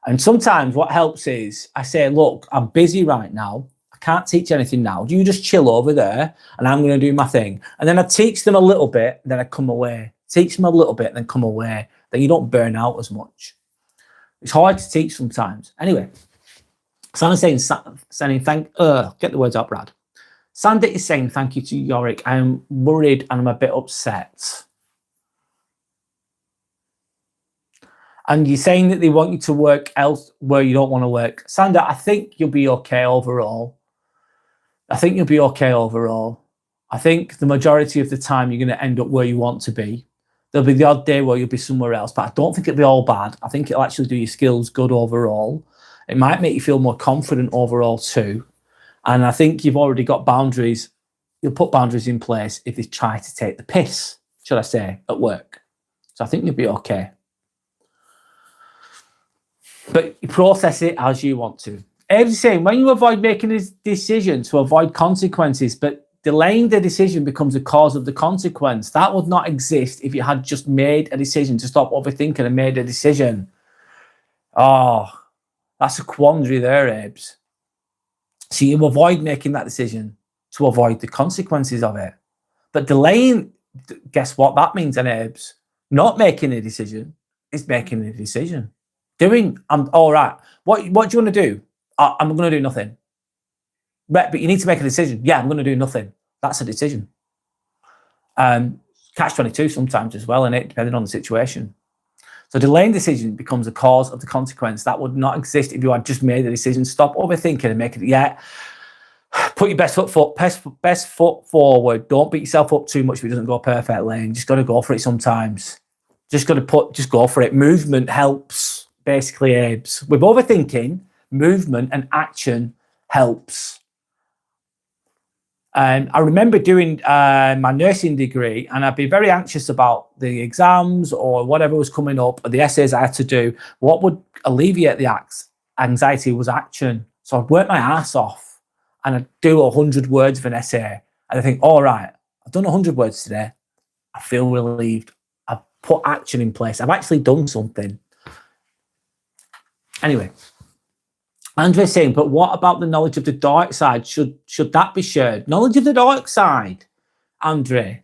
And sometimes what helps is I say, look, I'm busy right now. I can't teach anything now. You just chill over there, and I'm going to do my thing. And then I teach them a little bit, then I come away. Teach them a little bit, then come away. Then you don't burn out as much. It's hard to teach sometimes. Anyway, Sandra's saying get the words out, Brad. Sandra is saying thank you to Yorick. I am worried and I'm a bit upset. And you're saying that they want you to work else where you don't want to work. Sandra, I think you'll be okay overall. I think the majority of the time you're going to end up where you want to be. There'll be the odd day where you'll be somewhere else, but I don't think it'll be all bad. I think it'll actually do your skills good overall. It might make you feel more confident overall too. And I think you've already got boundaries. You'll put boundaries in place if they try to take the piss, should I say, at work. So I think you'll be okay. But you process it as you want to. Abe's saying, when you avoid making a decision to avoid consequences, but delaying the decision becomes a cause of the consequence. That would not exist if you had just made a decision to stop overthinking and made a decision. Oh, that's a quandary there, Abes. So you avoid making that decision to avoid the consequences of it. But delaying, guess what that means, then, Abes? Not making a decision is making a decision. I'm all right. What do you want to do? I'm going to do nothing. But you need to make a decision. Yeah, I'm going to do nothing. That's a decision. Catch-22 sometimes as well, innit? Depending on the situation. So delaying decision becomes a cause of the consequence. That would not exist if you had just made a decision. Stop overthinking and make it. Yeah, put your best foot forward. Don't beat yourself up too much if it doesn't go perfectly. And just got to go for it sometimes. Just go for it. Movement helps, basically, Abes. With overthinking, movement and action helps. I remember doing my nursing degree, and I'd be very anxious about the exams or whatever was coming up, or the essays I had to do. What would alleviate the anxiety was action. So I'd work my ass off, and I'd do 100 words of an essay, and I think, all right, I've done 100 words today. I feel relieved. I've put action in place. I've actually done something. Anyway, Andre's saying, but what about the knowledge of the dark side? Should that be shared? Knowledge of the dark side, Andre?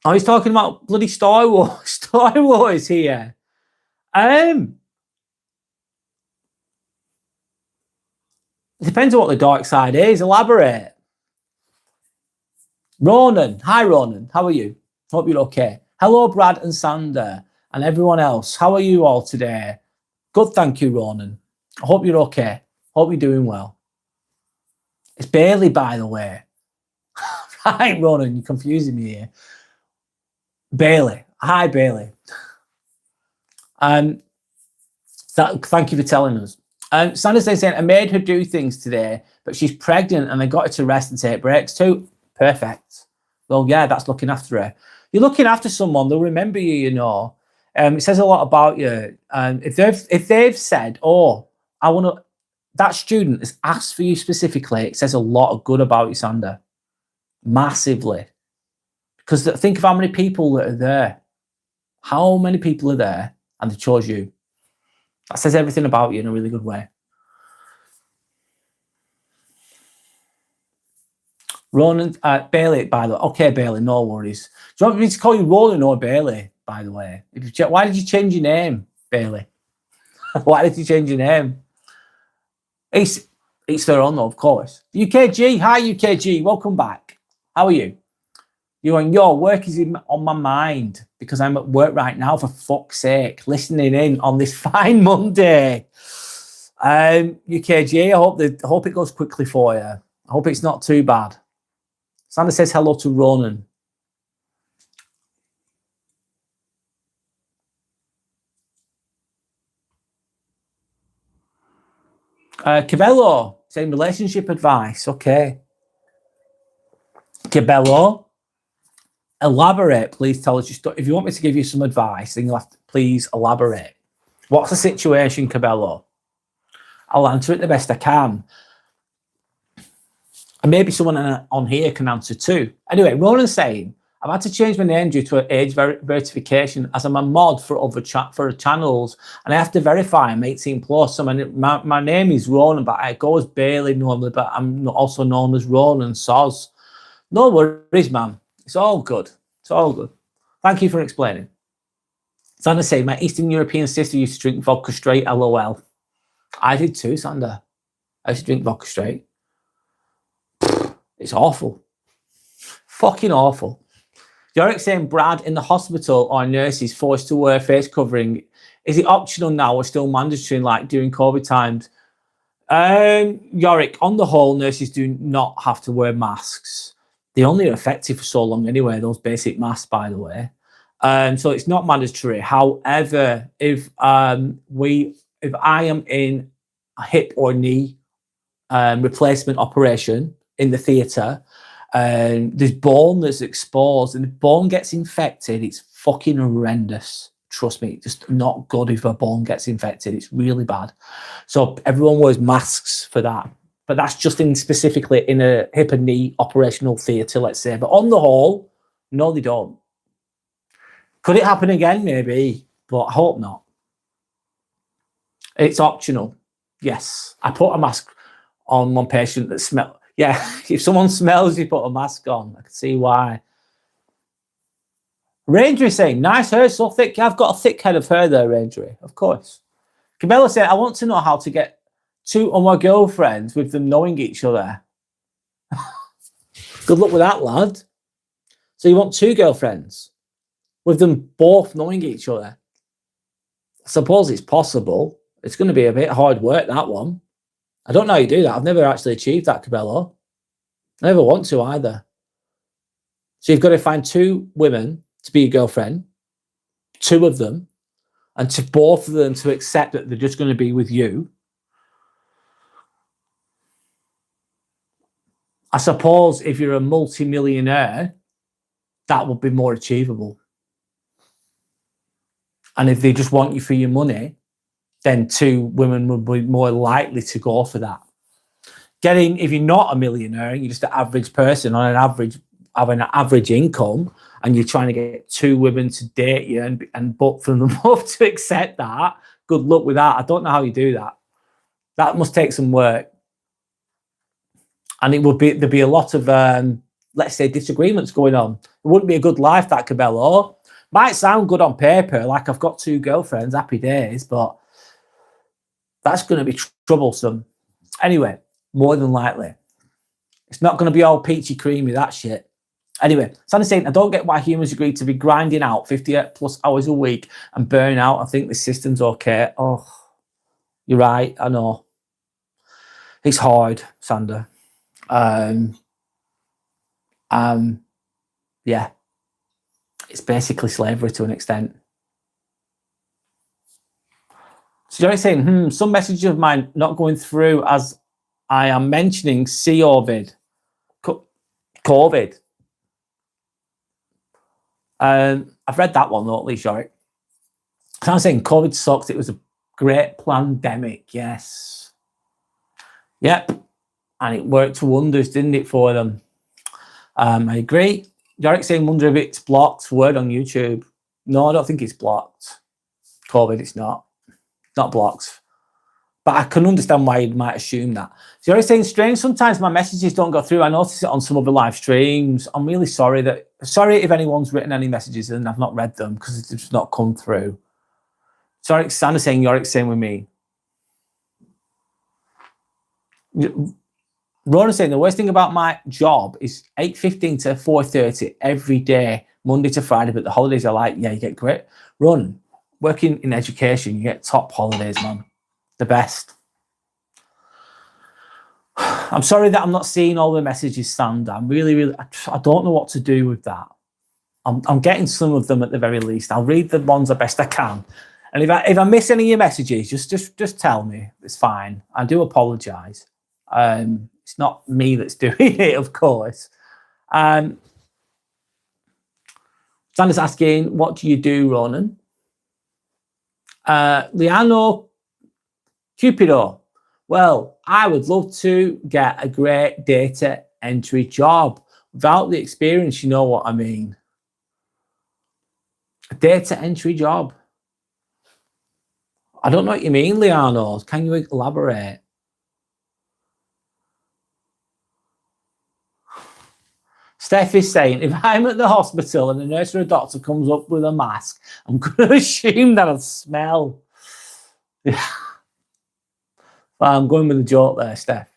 Oh, he's talking about bloody Star Wars. Star Wars here. It depends on what the dark side is. Elaborate. Ronan. Hi, Ronan. How are you? Hope you're okay. Hello, Brad and Sander and everyone else. How are you all today? Good, thank you, Ronan. I hope you're okay. Hope you're doing well. It's Bailey, by the way. Right, Ronan, you're confusing me here. Bailey. Hi, Bailey. Thank you for telling us. Sander's saying, I made her do things today, but she's pregnant and I got her to rest and take breaks too. Perfect. Well, yeah, that's looking after her. You're looking after someone, they'll remember you, you know. It says a lot about you. If they've said, oh, I want to, that student has asked for you specifically, it says a lot of good about you, Sander. Massively. Because think of how many people that are there. How many people are there and they chose you? That says everything about you in a really good way. Ronan, Bailey, by the way. Okay, Bailey, no worries. Do you want me to call you Ronan or Bailey, by the way? Why did you change your name, Bailey? Why did you change your name? It's their own, of course. UKG, hi UKG, welcome back. How are you? You're on your work is on my mind because I'm at work right now, for fuck's sake, listening in on this fine Monday. UKG, I hope it goes quickly for you. I hope it's not too bad. Sander says hello to Ronan. Cabello saying relationship advice. Okay. Cabello, elaborate. Please tell us. If you want me to give you some advice, then you'll have to please elaborate. What's the situation, Cabello? I'll answer it the best I can. And maybe someone on here can answer too. Anyway, Ronan's saying, I've had to change my name due to age verification as I'm a mod for other channels and I have to verify I'm 18 plus. So my name is Ronan, but I go as Bailey normally, but I'm also known as Ronan Soz. No worries, man. It's all good. It's all good. Thank you for explaining. Sander saying, my Eastern European sister used to drink vodka straight, LOL. I did too, Sander. I used to drink vodka straight. It's awful. Fucking awful. Yorick saying, Brad, in the hospital or nurses forced to wear face covering, is it optional now or still mandatory like during COVID times? Yorick, on the whole, nurses do not have to wear masks. They only are effective for so long anyway, those basic masks, by the way. So it's not mandatory. However, if I am in a hip or knee replacement operation in the theatre, there's bone that's exposed and the bone gets infected, it's fucking horrendous. Trust me, just not good if a bone gets infected. It's really bad. So everyone wears masks for that. But that's just specifically in a hip and knee operational theatre, let's say. But on the whole, no, they don't. Could it happen again? Maybe, but I hope not. It's optional. Yes, I put a mask on one patient that smelled. Yeah, if someone smells, you put a mask on. I can see why. Ranger is saying, nice hair, so thick. Yeah, I've got a thick head of hair there, Ranger, of course. Camilla said, I want to know how to get 2 or more girlfriends with them knowing each other. Good luck with that, lad. So you want 2 girlfriends with them both knowing each other? I suppose it's possible. It's going to be a bit hard work, that one. I don't know how you do that. I've never actually achieved that, Cabello. I never want to either. So you've got to find 2 women to be your girlfriend, 2 of them, and to both of them to accept that they're just going to be with you. I suppose if you're a multi-millionaire, that would be more achievable. And if they just want you for your money, then 2 women would be more likely to go for that. If you're not a millionaire, you're just an average person on an average, having an average income, and you're trying to get 2 women to date you and but for them both to accept that, good luck with that. I don't know how you do that. That must take some work. And there'd be a lot of, let's say, disagreements going on. It wouldn't be a good life, that, Cabello. Might sound good on paper, like I've got 2 girlfriends, happy days, but that's going to be troublesome. Anyway, more than likely. It's not going to be all peachy creamy, that shit. Anyway, Sandy's saying, I don't get why humans agree to be grinding out 50 plus hours a week and burn out. I think the system's okay. Oh, you're right. I know. It's hard, Sander. Yeah. It's basically slavery to an extent. So you're saying, some messages of mine not going through as I am mentioning COVID. COVID. I've read that one though, at least, Yorick. So I'm saying COVID sucks. It was a great pandemic. Yes. Yep. And it worked wonders, didn't it, for them? I agree. Yorick saying, wonder if it's blocked word on YouTube. No, I don't think it's blocked. COVID, it's not. Not blocked. But I can understand why you might assume that. So you're saying, strange, sometimes my messages don't go through. I notice it on some of the live streams. I'm really sorry if anyone's written any messages and I've not read them because it's just not come through. Sorry, Sandra's saying, Yorick's saying with me. Rona's saying, the worst thing about my job is 8:15 to 4:30 every day, Monday to Friday, but the holidays are like, yeah, you get great. Ron, working in education, you get top holidays, man. The best. I'm sorry that I'm not seeing all the messages, Sandra. I'm really, I don't know what to do with that. I'm getting some of them at the very least. I'll read the ones the best I can. And if I miss any of your messages, just tell me. It's fine. I do apologise. It's not me that's doing it, of course. Sandra's asking, what do you do, Ronan? Liano Cupido. Well, I would love to get a great data entry job. Without the experience, you know what I mean. A data entry job. I don't know what you mean, Liano. Can you elaborate? Steph is saying, if I'm at the hospital and the nurse or a doctor comes up with a mask, I'm going to assume that I smell. Yeah. I'm going with a joke there, Steph.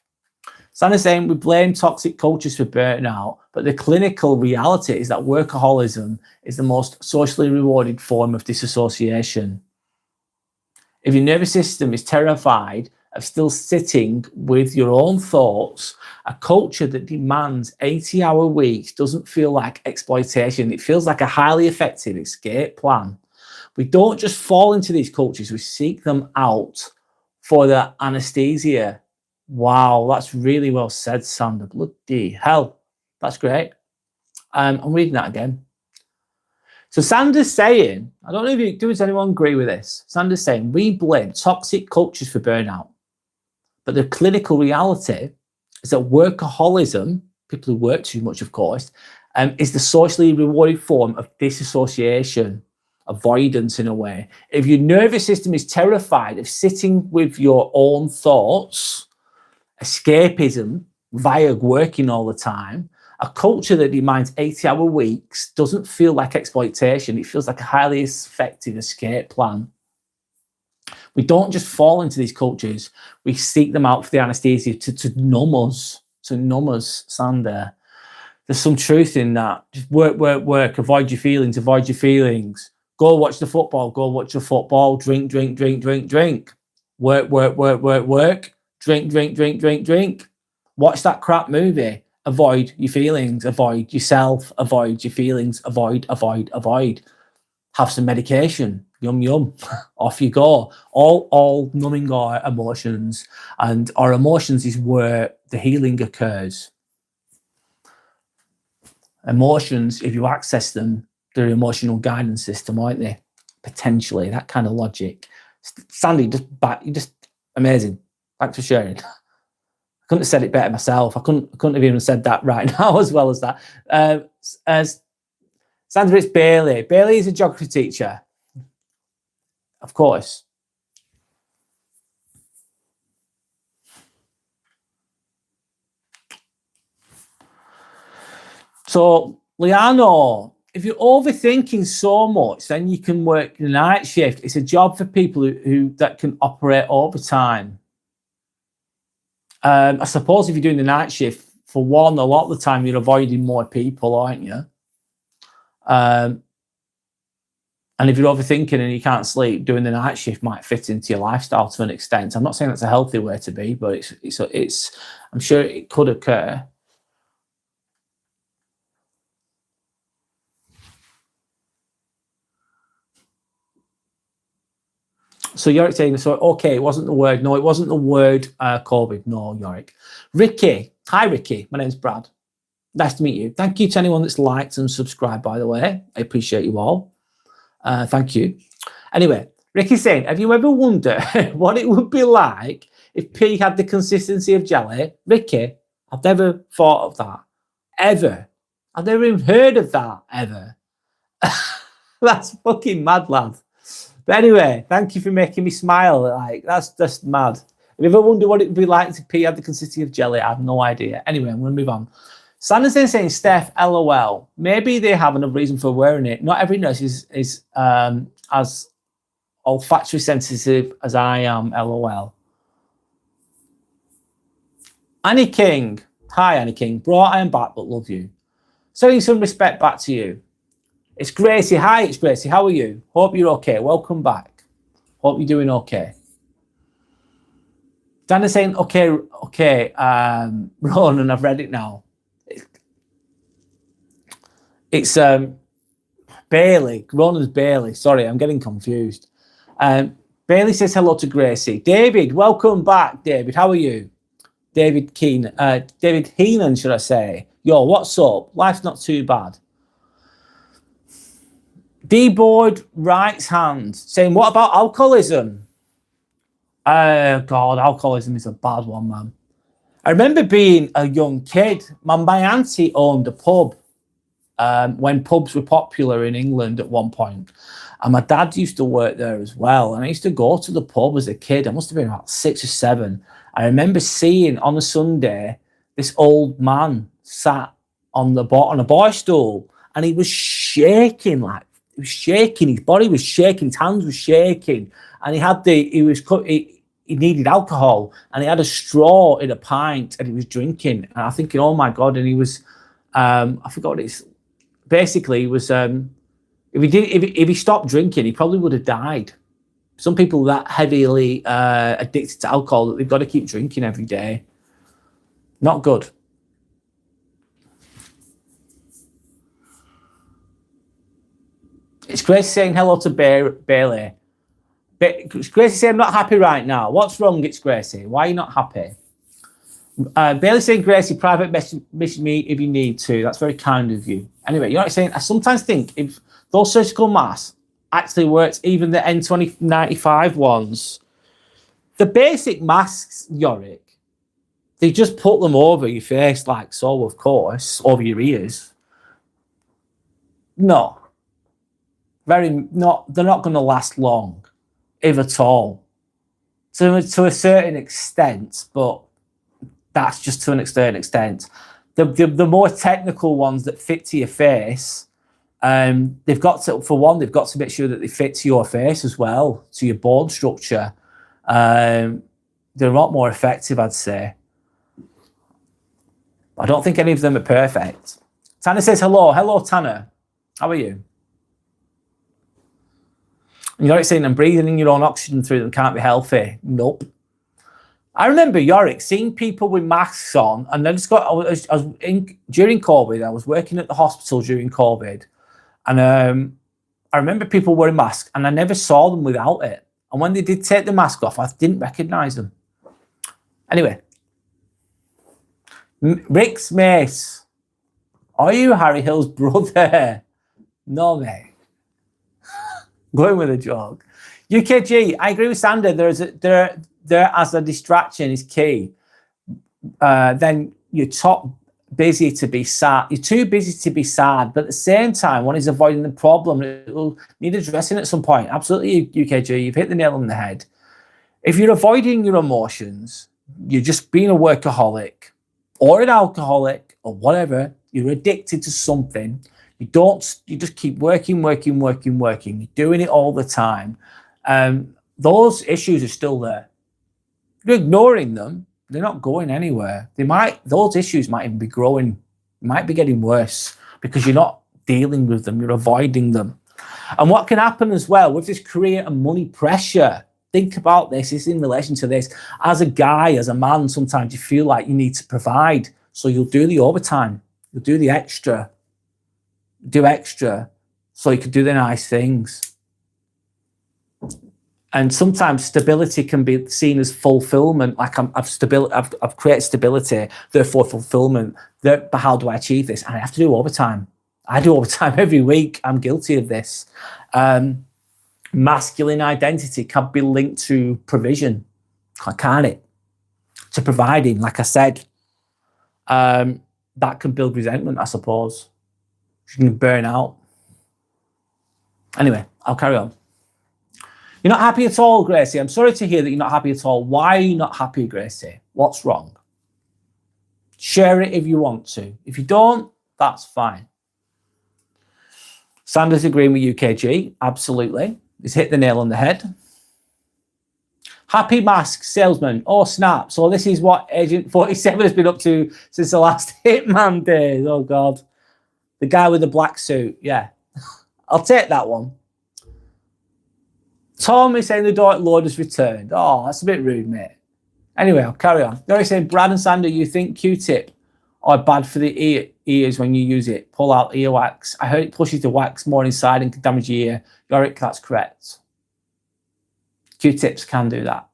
Sandra's saying, we blame toxic cultures for burnout, but the clinical reality is that workaholism is the most socially rewarded form of disassociation. If your nervous system is terrified of still sitting with your own thoughts, a culture that demands 80-hour weeks doesn't feel like exploitation. It feels like a highly effective escape plan. We don't just fall into these cultures, we seek them out for the anesthesia. Wow, that's really well said, Sandra. Bloody hell. That's great. I'm reading that again. So Sandra's saying, I don't know if does anyone agree with this? Sandra's saying, we blame toxic cultures for burnout. But the clinical reality is that workaholism, people who work too much, of course, is the socially rewarded form of disassociation, avoidance in a way. If your nervous system is terrified of sitting with your own thoughts, escapism via working all the time, a culture that demands 80-hour weeks doesn't feel like exploitation. It feels like a highly effective escape plan. We don't just fall into these cultures. We seek them out for the anesthesia to numb us, Sander. There's some truth in that. Just work, avoid your feelings. Go watch the football, drink. Work, drink. Watch that crap movie. Avoid your feelings, avoid yourself, avoid your feelings, avoid. Have some medication, yum. Off you go. All numbing our emotions, and our emotions is where the healing occurs. Emotions, if you access them, they're emotional guidance system, aren't they? Potentially, that kind of logic. Sandy, you're just amazing. Thanks for sharing. I couldn't have said it better myself. I couldn't have even said that right now as well as that. Sandra, it's Bailey. Bailey is a geography teacher. Of course. So, Liano, if you're overthinking so much, then you can work the night shift. It's a job for people who that can operate overtime. I suppose if you're doing the night shift, for one, a lot of the time you're avoiding more people, aren't you? And if you're overthinking and you can't sleep, doing the night shift might fit into your lifestyle to an extent. I'm not saying that's a healthy way to be, but it's I'm sure it could occur. So Yorick saying, so okay, it wasn't the word. No, it wasn't the word COVID. No, Yorick. Ricky. Hi, Ricky. My name's Brad. Nice to meet you. Thank you to anyone that's liked and subscribed, by the way. I appreciate you all. Thank you. Anyway, Ricky's saying, have you ever wondered what it would be like if pee had the consistency of jelly? Ricky, I've never thought of that. Ever. I've never even heard of that, ever. That's fucking mad, lad. But anyway, thank you for making me smile. Like, that's just mad. Have you ever wondered what it would be like if pee had the consistency of jelly? I have no idea. Anyway, I'm going to move on. Sanderson saying, Steph, LOL. Maybe they have another reason for wearing it. Not every nurse is as olfactory sensitive as I am, LOL. Annie King. Hi, Annie King. Bro, I am back, but love you. Sending some respect back to you. It's Gracie. Hi, it's Gracie. How are you? Hope you're okay. Welcome back. Hope you're doing okay. Dana's saying, okay, Ronan, I've read it now. It's Bailey. Ronan's Bailey. Sorry, I'm getting confused. Bailey says hello to Gracie. David, welcome back, David. How are you? David Heenan, should I say. Yo, what's up? Life's not too bad. D-Board Right's Hand saying, what about alcoholism? God, alcoholism is a bad one, man. I remember being a young kid. My auntie owned a pub when pubs were popular in England at one point. And my dad used to work there as well. And I used to go to the pub as a kid. I must have been about 6 or 7. I remember seeing on a Sunday this old man sat on a bar stool, and he was shaking, like he was shaking. His body was shaking. His hands were shaking, and he needed alcohol, and he had a straw in a pint, and he was drinking. And I'm thinking, oh my God! And he was, I forgot what it's. Basically, he was. If he stopped drinking, he probably would have died. Some people are that heavily addicted to alcohol that they've got to keep drinking every day. Not good. It's Gracie saying hello to Bailey. It's Gracie saying, I'm not happy right now. What's wrong? It's Gracie. Why are you not happy? Bailey saying, Gracie, private message me if you need to. That's very kind of you. Anyway, you're not saying, I sometimes think if those surgical masks actually worked, even the N2095 ones, the basic masks, Yorick, they just put them over your face like so, of course, over your ears. No. They're not going to last long, if at all. To a certain extent, but that's just to an certain extent. The more technical ones that fit to your face, they've got to make sure that they fit to your face as well, to your bone structure. They're a lot more effective, I'd say. I don't think any of them are perfect. Tanner says hello. Hello, Tanner. How are you? Yorick saying, I'm breathing in your own oxygen through them can't be healthy. Nope. I remember, Yorick, seeing people with masks on, and during COVID, I was working at the hospital during COVID, and I remember people wearing masks, and I never saw them without it. And when they did take the mask off, I didn't recognise them. Anyway, Rick's Mace. Are you Harry Hill's brother? No, mate. Going with a joke. UKG, I agree with Sander. There as a distraction is key. Then you're busy to be sad. You're too busy to be sad, but at the same time, one is avoiding the problem. It will need addressing at some point. Absolutely, UKG, you've hit the nail on the head. If you're avoiding your emotions, you're just being a workaholic or an alcoholic or whatever. You're addicted to something. You just keep working. You're doing it all the time. Those issues are still there. You're ignoring them. They're not going anywhere. Those issues might even be growing, might be getting worse because you're not dealing with them. You're avoiding them. And what can happen as well with this career and money pressure, think about this, is in relation to this. As a guy, as a man, sometimes you feel like you need to provide. So you'll do the overtime. You'll do the extra. Do extra so you can do the nice things. And sometimes stability can be seen as fulfillment. Like I've created stability, therefore fulfillment. But how do I achieve this? And I have to do overtime. I do overtime every week. I'm guilty of this. Masculine identity can be linked to provision, can't it? To providing, like I said. That can build resentment, I suppose. You can burn out. Anyway, I'll carry on. You're not happy at all, Gracie. I'm sorry to hear that you're not happy at all. Why are you not happy, Gracie? What's wrong? Share it if you want to. If you don't, that's fine. Sanders agreeing with UKG. Absolutely. He's hit the nail on the head. Happy mask salesman. Oh, snap. So this is what Agent 47 has been up to since the last Hitman days. Oh, God. The guy with the black suit. Yeah. I'll take that one. Tom is saying the Dark Lord has returned. Oh, that's a bit rude, mate. Anyway, I'll carry on. They're saying, Brad and Sander, you think Q-tip are bad for the ears when you use it? Pull out earwax. I heard it pushes the wax more inside and can damage your ear. Yorick, that's correct. Q-tips can do that.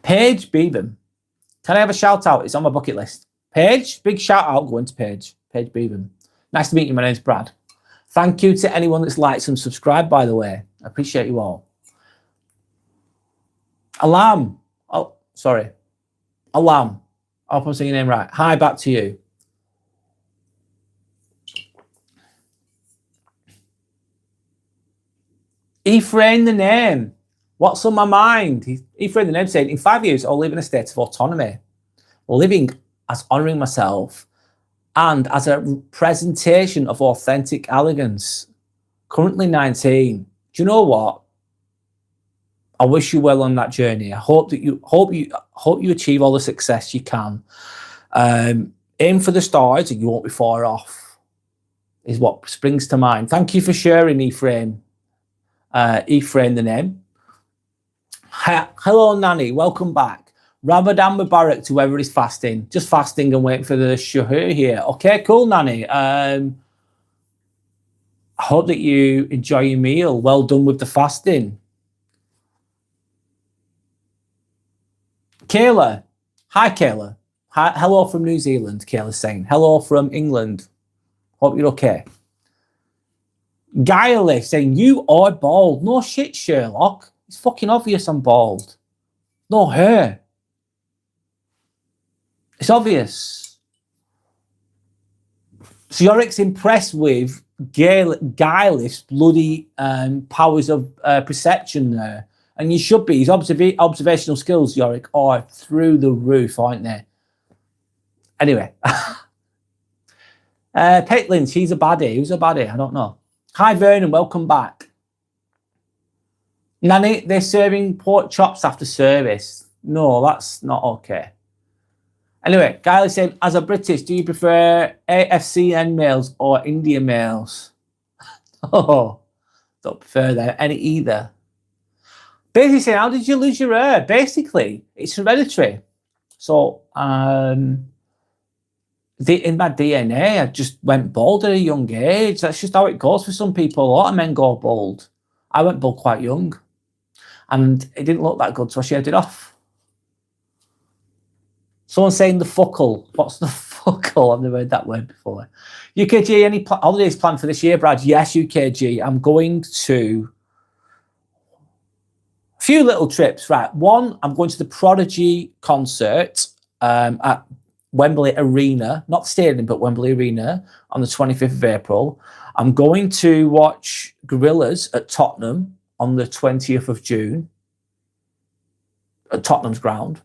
Paige Beavan. Can I have a shout out? It's on my bucket list. Paige, big shout out going to Paige. Paige Beavan. Nice to meet you. My name's Brad. Thank you to anyone that's liked and subscribed, by the way. I appreciate you all. Alam. Oh, sorry. Alam. I hope I'm saying your name right. Hi, back to you. Ephraim the name. What's on my mind? Ephraim the name said, in 5 years, I'll live in a state of autonomy. Living as honouring myself and as a presentation of authentic elegance. Currently 19. Do you know what? I wish you well on that journey. I hope you achieve all the success you can. Aim for the stars and you won't be far off, is what springs to mind. Thank you for sharing, Ephraim. Ephraim the name. Hello, Nanny. Welcome back. Ramadan Mubarak to whoever is fasting. Just fasting and waiting for the shuhur here. Okay, cool, Nanny. I hope that you enjoy your meal. Well done with the fasting. Kayla. Hi, Kayla. Hi, hello from New Zealand, Kayla's saying. Hello from England. Hope you're okay. Guiley saying, you are bald. No shit, Sherlock. It's fucking obvious I'm bald. No hair. It's obvious. So Yorick's impressed with Guiley's bloody powers of perception there. And you should be. His observational skills, Yorick, are through the roof, aren't they? Anyway. Paitlin, she's a baddie. Who's a baddie? I don't know. Hi, Vernon. Welcome back. Nanny, they're serving pork chops after service. No, that's not okay. Anyway, Kylie said, as a British, do you prefer AFCN males or Indian males? Oh, don't prefer that any either. Basically saying, how did you lose your hair? Basically, it's hereditary. So, in my DNA, I just went bald at a young age. That's just how it goes for some people. A lot of men go bald. I went bald quite young. And it didn't look that good, so I shaved it off. Someone saying the fuckle. What's the fuckle? I've never heard that word before. UKG, any holidays planned for this year, Brad? Yes, UKG. I'm going to a few little trips. Right. One, I'm going to the Prodigy concert at Wembley Arena, not stadium, but Wembley Arena on the 25th of April. I'm going to watch Gorillaz at Tottenham on the 20th of June at Tottenham's ground.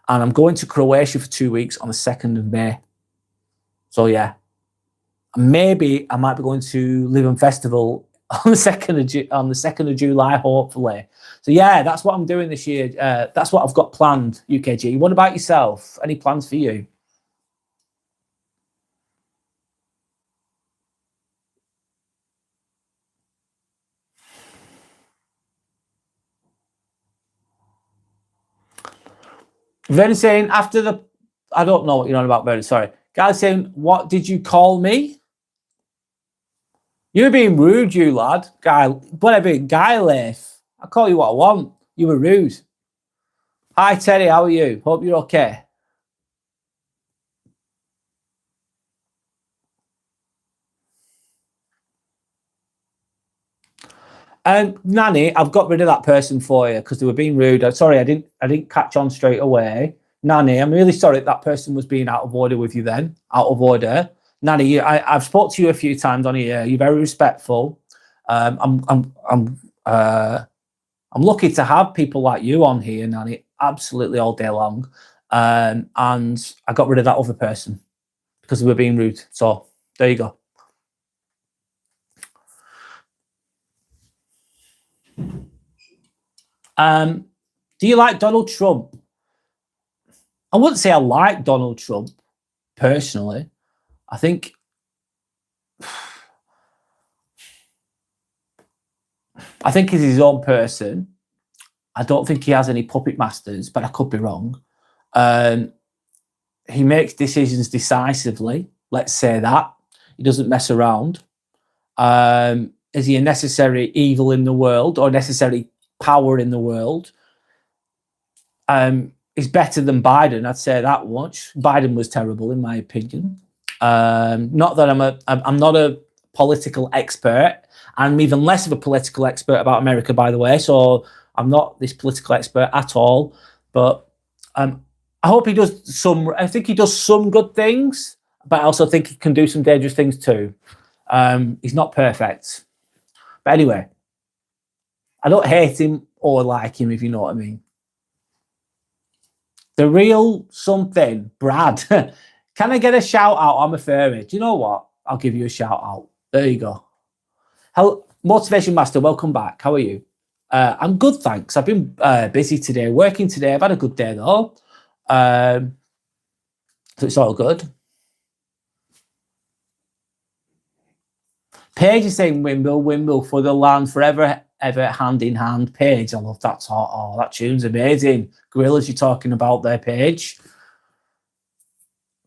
And I'm going to Croatia for 2 weeks on the 2nd of May. So yeah, maybe I might be going to Living Festival on the 2nd of July, hopefully. So yeah, that's what I'm doing this year. That's what I've got planned, UKG. What about yourself? Any plans for you? Very saying after the, I don't know what you're on about, very sorry. Guys saying, what did you call me? You were being rude, you lad. Guy, whatever, Guy Leif. I call you what I want. You were rude. Hi, Terry, how are you? Hope you're okay. Nanny, I've got rid of that person for you because they were being rude. I'm sorry, I didn't catch on straight away. Nanny, I'm really sorry that person was being out of order with you then. Out of order. Nanny, I've spoke to you a few times on here. You're very respectful. I'm lucky to have people like you on here, Nanny, absolutely all day long. And I got rid of that other person because they were being rude. So there you go. Do you like Donald Trump? I wouldn't say I like Donald Trump personally. I think he's his own person. I don't think he has any puppet masters, but I could be wrong. He makes decisions decisively. Let's say that. He doesn't mess around. Is he a necessary evil in the world or necessary power in the world? He's better than Biden. I'd say that much. Biden was terrible, in my opinion. Not that I'm not a political expert. I'm even less of a political expert about America, by the way. So I'm not this political expert at all. But I hope he does some. I think he does some good things, but I also think he can do some dangerous things too. He's not perfect. But anyway, I don't hate him or like him, if you know what I mean. The real something, Brad. Can I get a shout out? I'm a furry. Do you know what? I'll give you a shout out. There you go. Hello, Motivation Master. Welcome back. How are you? I'm good, thanks. I've been busy today, working today. I've had a good day though. So it's all good. Paige is saying windmill for the land forever, ever hand in hand. Paige, I love that. Oh, that tune's amazing. Gorillas, you're talking about there, Paige.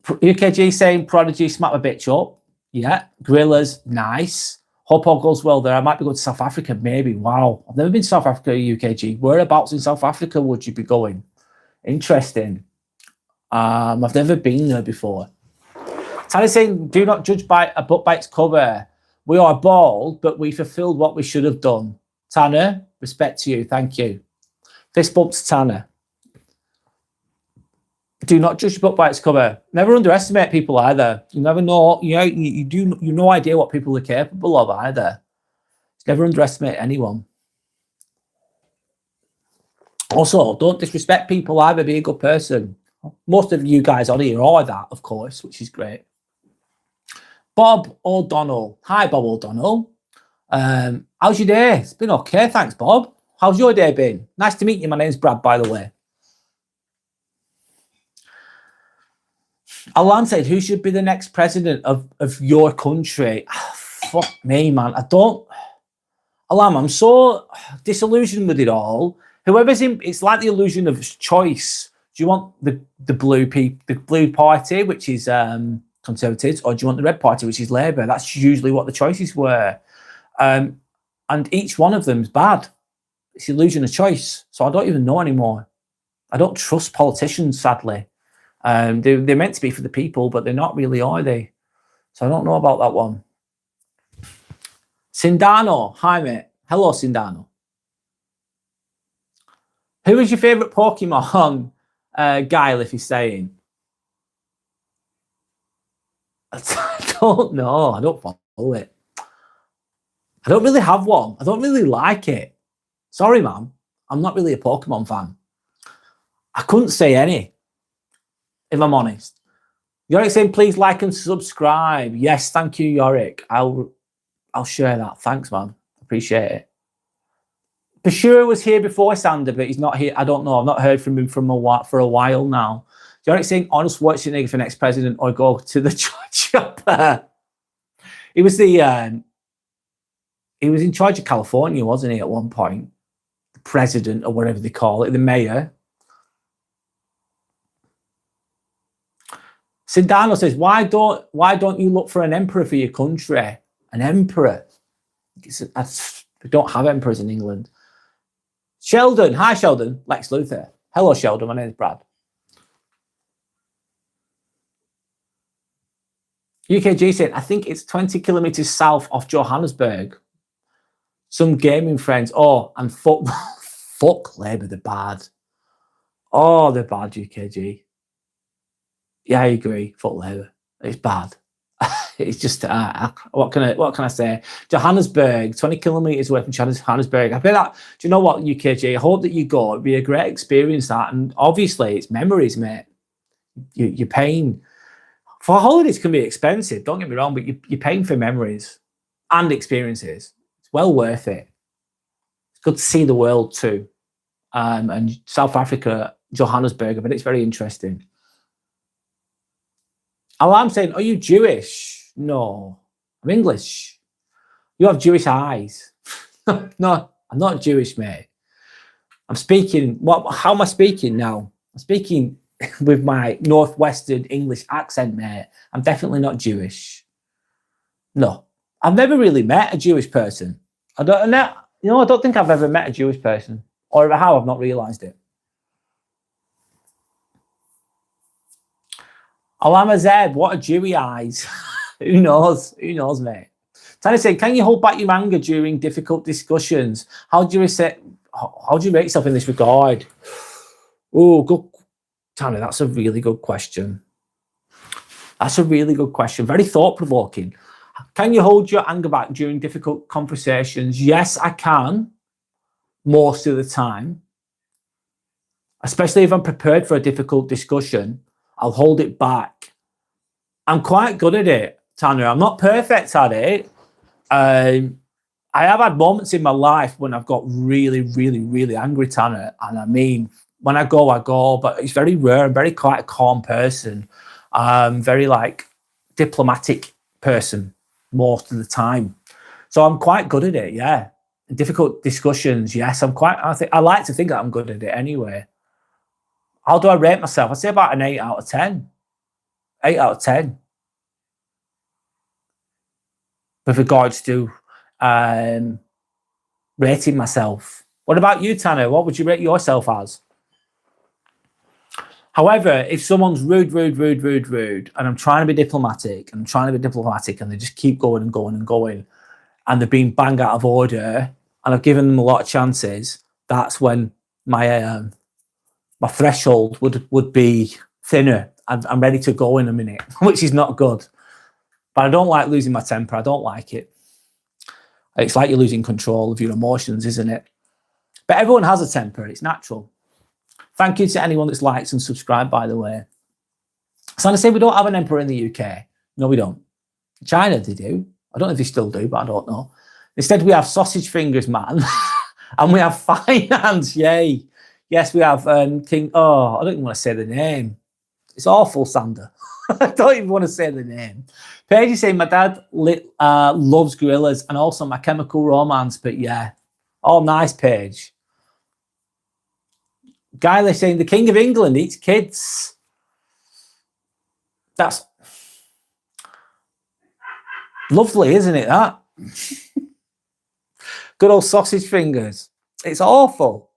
UKG saying Prodigy, smack my bitch up. Yeah, Gorillas, nice. Hope all goes well there. I might be going to South Africa, maybe. Wow, I've never been to South Africa, UKG. Whereabouts in South Africa would you be going? Interesting. I've never been there before. Tanner's saying, do not judge by a book by its cover. We are bald, but we fulfilled what we should have done. Tanner, respect to you. Thank you. Fist bump to Tanner. Do not judge a book by its cover. Never underestimate people either. You never know. You no idea what people are capable of either. Never underestimate anyone. Also, don't disrespect people either. Be a good person. Most of you guys on here are that, of course, which is great. Bob O'Donnell. Hi, Bob O'Donnell. How's your day? It's been okay, thanks, Bob. How's your day been? Nice to meet you. My name's Brad, by the way. Alan said, who should be the next president of your country? Fuck me, man. I don't... Alan, I'm so disillusioned with it all. Whoever's in... It's like the illusion of choice. Do you want the blue party, which is Conservatives, or do you want the red party, which is Labour? That's usually what the choices were. And each one of them is bad. It's the illusion of choice. So I don't even know anymore. I don't trust politicians, sadly. They're meant to be for the people, but they're not really, are they? So I don't know about that one. Sindano, hi mate. Hello, Sindano. Who is your favourite Pokemon? Guile, if he's saying. I don't know. I don't follow it. I don't really have one. I don't really like it. Sorry, man. I'm not really a Pokemon fan. I couldn't say any. if I'm honest. Yorick saying, please like and subscribe. Yes, thank you, Yorick. I'll share that. Thanks, man. Appreciate it. Bashir was here before Sander, but he's not here. I don't know. I've not heard from him for a while now. Yorick saying, honest Schwarzenegger for next president or go to the chopper. He was he was in charge of California, wasn't he, at one point? The president or whatever they call it, the mayor. Sindano says, why don't you look for an emperor for your country? An emperor. We don't have emperors in England. Sheldon. Hi, Sheldon. Lex Luthor. Hello, Sheldon. My name is Brad. UKG said, I think it's 20 kilometers south of Johannesburg. Some gaming friends. Oh, and fuck Labour, they're bad. Oh, they're bad, UKG. Yeah, I agree. Fuck Labour. It's bad. It's just what can I say? Johannesburg, 20 kilometers away from Johannesburg. I bet that. Do you know what, UKG? I hope that you go. It'd be a great experience. That, and obviously it's memories, mate. You're paying for holidays. Can be expensive. Don't get me wrong, but you're paying for memories and experiences. It's well worth it. It's good to see the world too. And South Africa, Johannesburg. I bet it's very interesting. Alarm saying, are you Jewish? No, I'm English. You have Jewish eyes. No, I'm not Jewish, mate. I'm speaking, how am I speaking now? I'm speaking with my Northwestern English accent, mate. I'm definitely not Jewish. No, I've never really met a Jewish person. I don't think I've ever met a Jewish person. Or if I have, I've not realised it. Alama Zeb, what a Jewy eyes. Who knows? Who knows, mate? Tanya said, can you hold back your anger during difficult discussions? How do you rate yourself in this regard? Oh, good. Tanya, that's a really good question. That's a really good question. Very thought-provoking. Can you hold your anger back during difficult conversations? Yes, I can. Most of the time. Especially if I'm prepared for a difficult discussion. I'll hold it back. I'm quite good at it, Tanya. I'm not perfect at it. I have had moments in my life when I've got really, really, really angry, Tanya. And I mean, when I go, but it's very rare. I'm very quite a calm person. Very diplomatic person most of the time. So I'm quite good at it, yeah. In difficult discussions, yes. I like to think that I'm good at it anyway. How do I rate myself? I'd say about an 8 out of 10. 8 out of 10. With regards to rating myself. What about you, Tanner? What would you rate yourself as? However, if someone's rude, and I'm trying to be diplomatic, and they just keep going and going and going, and they're being bang out of order, and I've given them a lot of chances, that's when my threshold would be thinner. I'm ready to go in a minute, which is not good. But I don't like losing my temper. I don't like it. It's like you're losing control of your emotions, isn't it? But everyone has a temper. It's natural. Thank you to anyone that's liked and subscribed, by the way. So I say we don't have an emperor in the UK. No, we don't. China, they do. I don't know if they still do, but I don't know. Instead, we have sausage fingers, man. And we have finance. Yay. Yes, we have King. Oh, I don't even want to say the name. It's awful, Sander. I don't even want to say the name. Paige is saying, my dad loves gorillas and also My Chemical Romance. But yeah. Oh, nice, Paige. Guy saying, the King of England eats kids. That's lovely, isn't it, that? Good old sausage fingers. It's awful.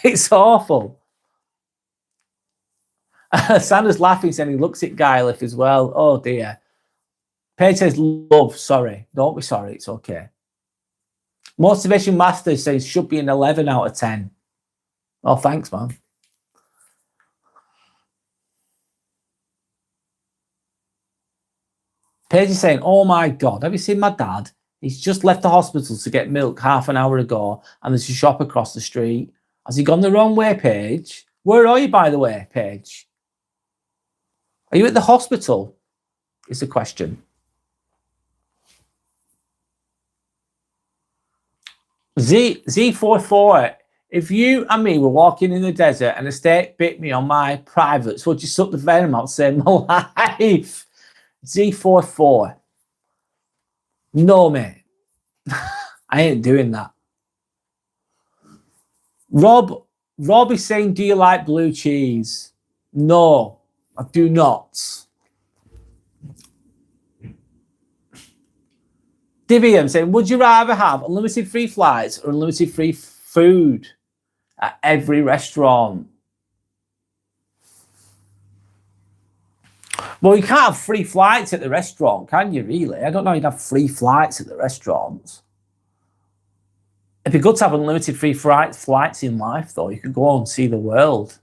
It's awful. Sandra's laughing, saying he looks at Guylif as well. Oh, dear. Paige says, love, sorry. Don't be sorry, it's okay. Motivation Master says, should be an 11 out of 10. Oh, thanks, man. Paige is saying, oh, my God, have you seen my dad? He's just left the hospital to get milk half an hour ago, and there's a shop across the street. Has he gone the wrong way, Paige? Where are you, by the way, Paige? Are you at the hospital? Is the question. Z44. If you and me were walking in the desert and a snake bit me on my privates, would you suck the venom out and save my life? Z44. No, mate. I ain't doing that. Rob is saying, do you like blue cheese? No, I do not. Divium saying, would you rather have unlimited free flights or unlimited free food at every restaurant? Well, you can't have free flights at the restaurant, can you, really? I don't know you'd have free flights at the restaurants. It'd be good to have unlimited free flights in life, though. You could go and see the world.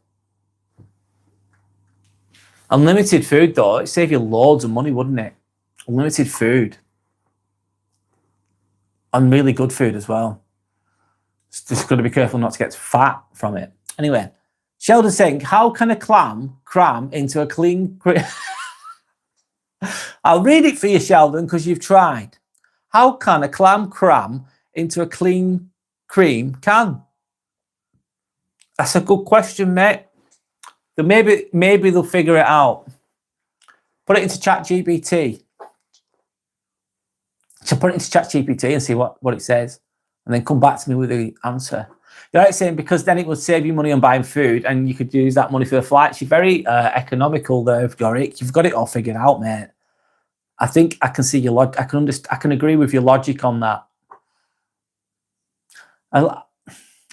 Unlimited food, though, it'd save you loads of money, wouldn't it? Unlimited food. And really good food as well. Just got to be careful not to get fat from it. Anyway, Sheldon's saying, how can a clam cram into a clean... I'll read it for you, Sheldon, because you've tried. How can a clam cram into a clean cream can? That's a good question, mate. Then maybe they'll figure it out. Put it into ChatGPT. So put it into ChatGPT and see what it says, and then come back to me with the answer. You're right saying because then it would save you money on buying food, and you could use that money for the flights. You're very economical there, Doric. You've got it all figured out, mate. I think I can see your logic. I can agree with your logic on that.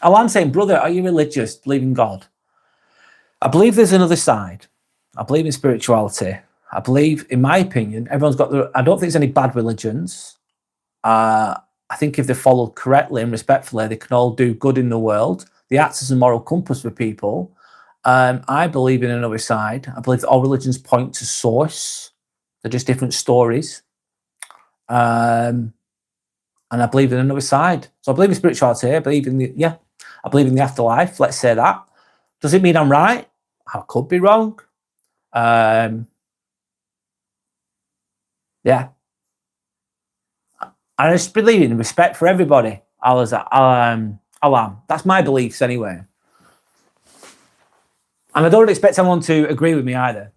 Alan's saying, brother, are you religious? Believe in God? I believe there's another side. I believe in spirituality. I believe, in my opinion, everyone's got I don't think there's any bad religions. I think if they're followed correctly and respectfully, they can all do good in the world. They act as a moral compass for people. I believe in another side. I believe that all religions point to source. They're just different stories. And I believe in another side. So I believe in spirituality. I believe in I believe in the afterlife. Let's say that. Does it mean I'm right? I could be wrong. Yeah. I just believe in respect for everybody. Alam. That's my beliefs anyway. And I don't expect someone to agree with me either.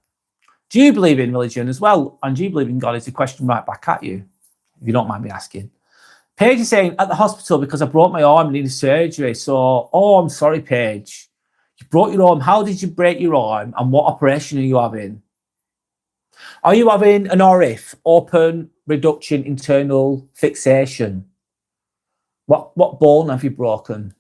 Do you believe in religion as well? And do you believe in God? Is the question right back at you, if you don't mind me asking. Paige is saying, at the hospital because I broke my arm and needed surgery. So, I'm sorry, Paige. You broke your arm. How did you break your arm? And what operation are you having? Are you having an ORIF, open reduction internal fixation? What bone have you broken?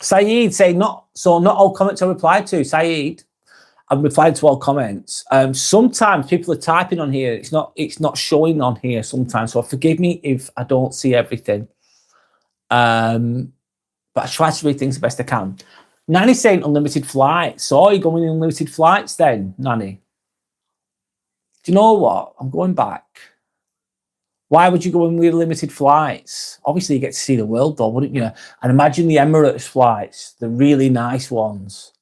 Saeed saying not all comments are replied to. Saeed, I've replied to all comments. Sometimes people are typing on here. It's not showing on here sometimes. So forgive me if I don't see everything. But I try to read things the best I can. Nanny's saying unlimited flights. So are you going in unlimited flights then, Nanny? Do you know what? I'm going back. Why would you go in with limited flights? Obviously, you get to see the world, though, wouldn't you? And imagine the Emirates flights, the really nice ones.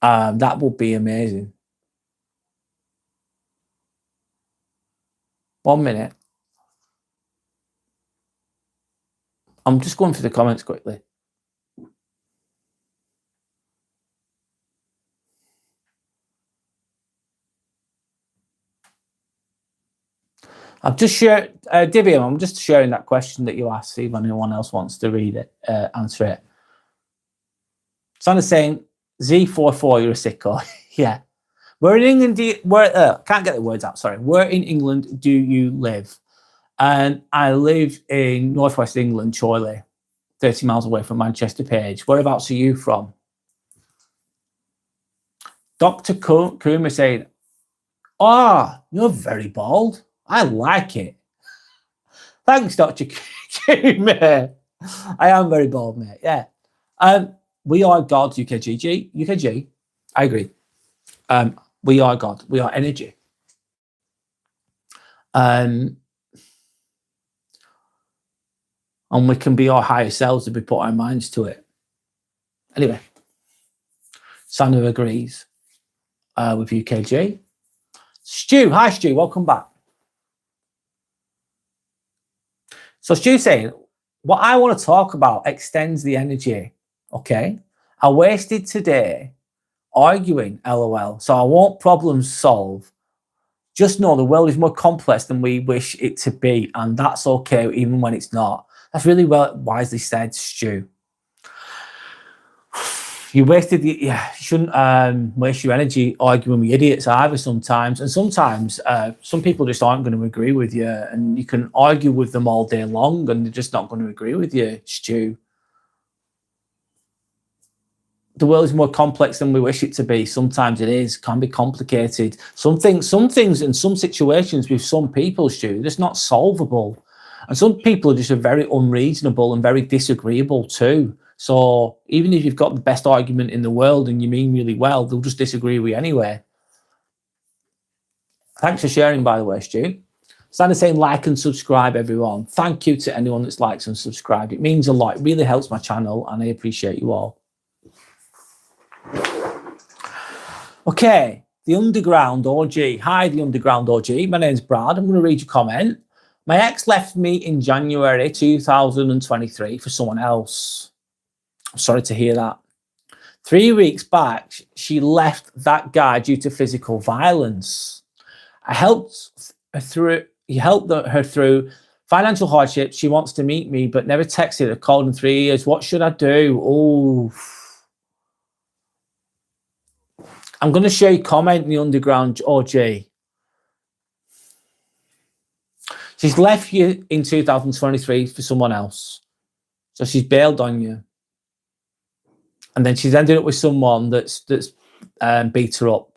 That would be amazing. 1 minute. I'm just going through the comments quickly. I've just shared, Divium, I'm just sharing that question that you asked, see if anyone else wants to read it, answer it. Sandra's saying, Z44, you're a sicko. Yeah. Where in England can't get the words out, sorry. Where in England do you live? And I live in northwest England, Chorley, 30 miles away from Manchester, Page. Whereabouts are you from? Dr. Kuma saying, you're very bald. I like it. Thanks, Dr. Kuma. I am very bald, mate. Yeah. We are God, UKG. I agree. We are God. We are energy. And we can be our higher selves if we put our minds to it. Anyway. Sandra agrees with UKG. Stu, hi Stu, welcome back. So Stu's saying, what I want to talk about extends the energy, okay? I wasted today arguing, LOL, so I won't problems solve. Just know the world is more complex than we wish it to be, and that's okay even when it's not. That's really well wisely said, Stu. You shouldn't waste your energy arguing with idiots either sometimes. And sometimes some people just aren't going to agree with you, and you can argue with them all day long and they're just not going to agree with you, Stu. The world is more complex than we wish it to be. Sometimes it is, can be complicated. Some things in some situations with some people, Stu, that's not solvable. And some people are just very unreasonable and very disagreeable too. So even if you've got the best argument in the world and you mean really well, they'll just disagree with you anyway. Thanks for sharing, by the way, Stu. Stand saying like and subscribe, everyone. Thank you to anyone that's liked and subscribed. It means a lot. It really helps my channel, and I appreciate you all. Okay, the Underground OG. Hi, the Underground OG. My name's Brad. I'm going to read your comment. My ex left me in January 2023 for someone else. I'm sorry to hear that. 3 weeks back, she left that guy due to physical violence. I helped her through. He helped her through financial hardship. She wants to meet me, but never texted or called in 3 years. What should I do? Oh. I'm going to show you a comment in the Underground OG. She's left you in 2023 for someone else. So she's bailed on you. And then she's ended up with someone that's beat her up.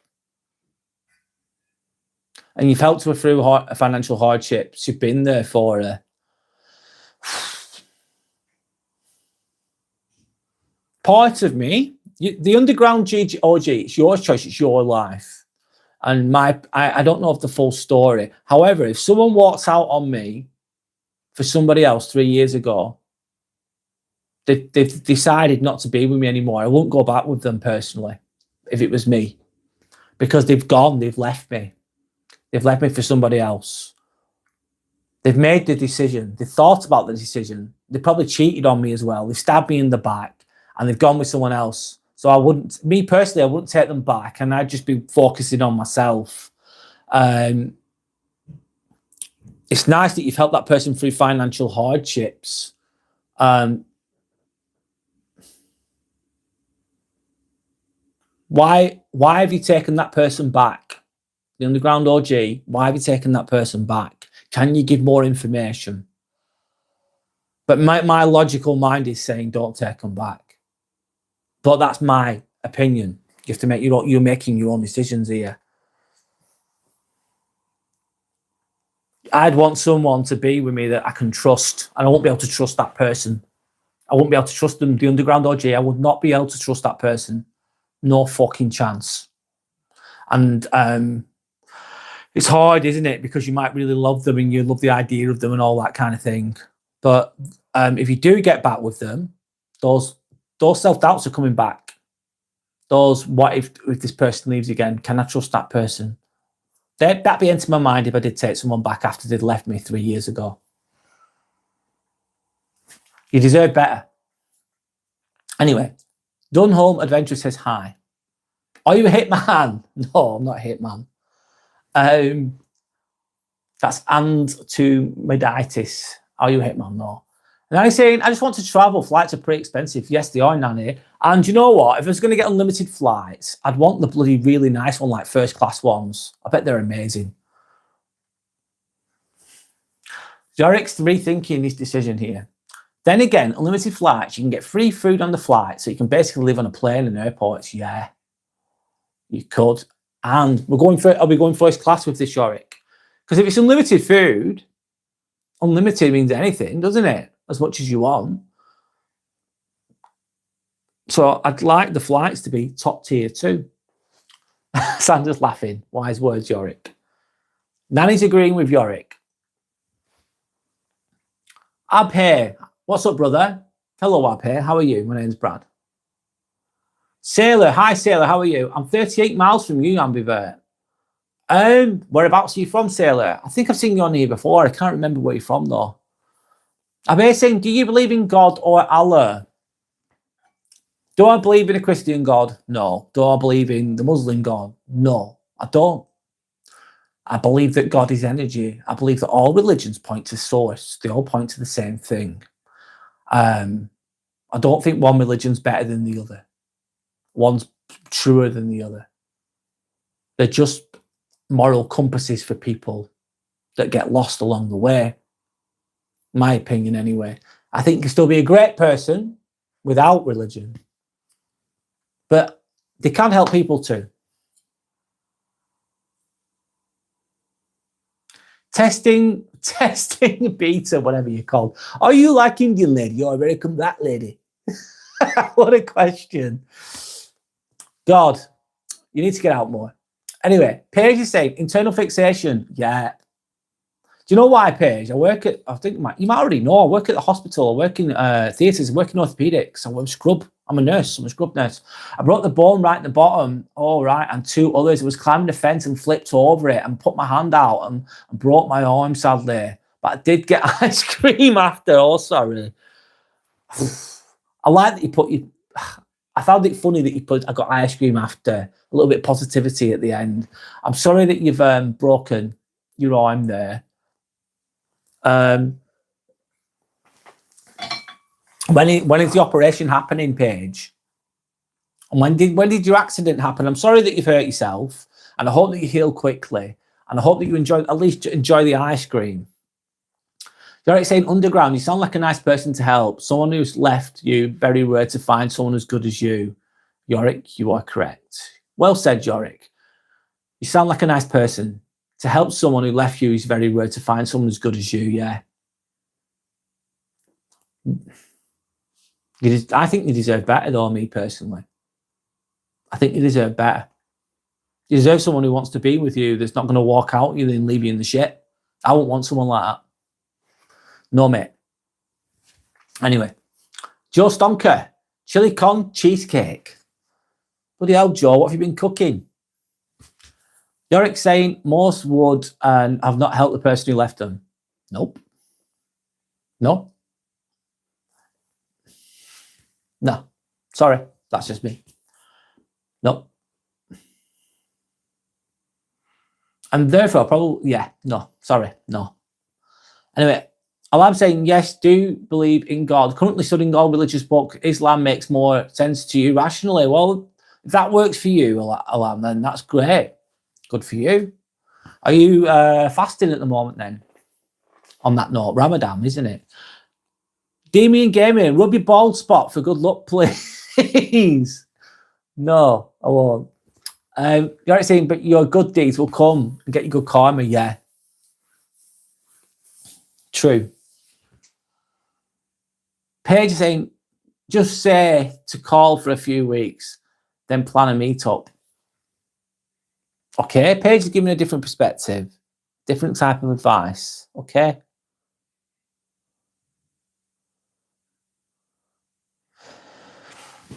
And you've helped her through financial hardships. You've been there for her. Part of me, the Underground OG, it's your choice, it's your life. And I don't know of the full story. However, if someone walks out on me for somebody else 3 years ago, they've decided not to be with me anymore. I won't go back with them personally if it was me, because they've left me. They've left me for somebody else. They've made the decision. They thought about the decision. They probably cheated on me as well. They stabbed me in the back and they've gone with someone else. So I wouldn't take them back, and I'd just be focusing on myself. It's nice that you've helped that person through financial hardships. Why have you taken that person back? The Underground OG, why have you taken that person back? Can you give more information? But my logical mind is saying don't take them back. But that's my opinion. You have to make you're making your own decisions here. I'd want someone to be with me that I can trust, and I won't be able to trust that person. I won't be able to trust them. The Underground OG, I would not be able to trust that person. No fucking chance. And it's hard, isn't it? Because you might really love them and you love the idea of them and all that kind of thing. But if you do get back with them, those self-doubts are coming back. Those, what if this person leaves again? Can I trust that person? That'd be into my mind if I did take someone back after they'd left me 3 years ago. You deserve better. Anyway, Dunholm Adventure says hi. Are you a hitman? No, I'm not a hitman. That's and to meditis. Are you a hitman? No. And I'm saying, I just want to travel. Flights are pretty expensive. Yes, they are, Nanny. And you know what? If I was going to get unlimited flights, I'd want the bloody really nice one, like first class ones. I bet they're amazing. Jorik's rethinking his decision here. Then again, unlimited flights, you can get free food on the flight, so you can basically live on a plane and airports. Yeah, you could. And I'll be going first class with this, Jorik. Because if it's unlimited food, unlimited means anything, doesn't it? As much as you want. So I'd like the flights to be top tier too. Sandra's laughing. Wise words, Jorik. Nanny's agreeing with Jorik. Abhay. What's up, brother? Hello, Abhay. How are you? My name's Brad. Sailor, hi Sailor, how are you? I'm 38 miles from you, Ambivert. Whereabouts are you from, Sailor? I think I've seen you on here before. I can't remember where you're from though. I'm here saying, do you believe in God or Allah? Do I believe in a Christian God? No. Do I believe in the Muslim God? No, I don't. I believe that God is energy. I believe that all religions point to source. They all point to the same thing. I don't think one religion's better than the other. One's truer than the other. They're just moral compasses for people that get lost along the way. My opinion, anyway. I think you can still be a great person without religion, but they can help people too. Testing beta, whatever you're called. Are you like Indian lady or American black lady? What a question. God, you need to get out more. Anyway, Paige is saying internal fixation. Yeah. Do you know why, Paige? I think you might already know. I work at the hospital. I work in theatres. I work in orthopedics. I'm a scrub. I'm a nurse. I'm a scrub nurse. I broke the bone right at the bottom. Oh, right. And two others. I was climbing the fence and flipped over it and put my hand out and broke my arm, sadly. But I did get ice cream after. Oh, sorry. I like that you put you. I found it funny that I got ice cream after. A little bit of positivity at the end. I'm sorry that you've broken your arm there. When is the operation happening, Paige? And when did your accident happen? I'm sorry that you've hurt yourself, and I hope that you heal quickly, and I hope that you at least enjoy the ice cream. You're saying underground, you sound like a nice person to help. Someone who's left you, very rare to find someone as good as you. Yorick, you are correct. Well said, Yorick. You sound like a nice person. To help someone who left you is very rare to find someone as good as you, yeah. I think you deserve better, though, me personally. I think you deserve better. You deserve someone who wants to be with you, that's not going to walk out you and leave you in the shit. I won't want someone like that. No, mate. Anyway, Joe Stonker, chili con cheesecake. Bloody hell, Joe, what have you been cooking? Yorick saying most would and have not helped the person who left them. Nope. No. No. Sorry, that's just me. No. And therefore, probably, yeah, no. Sorry, no. Anyway, I'm saying, yes, do believe in God. Currently studying all religious book. Islam makes more sense to you rationally. Well, if that works for you, Alam, then that's great. Good for you. Are you fasting at the moment then? On that note, Ramadan, isn't it? Damien Gaming, rub your bald spot for good luck, please. No, I won't. You're saying, but your good deeds will come and get you good karma. Yeah. True. Paige is saying, just say to call for a few weeks, then plan a meetup. Okay, Paige is giving a different perspective, different type of advice. Okay.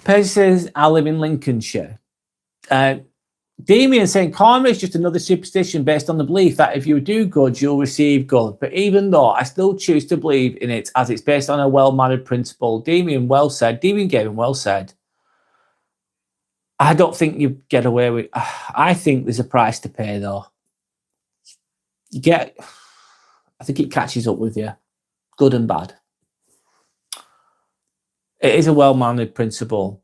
Paige says, I live in Lincolnshire. Damien saying, karma is just another superstition based on the belief that if you do good, you'll receive good. But even though I still choose to believe in it as it's based on a well-mannered principle. Damien, well said. Damien Gavin, well said. I don't think you get away with. I think there's a price to pay, though. I think it catches up with you, good and bad. It is a well-mannered principle.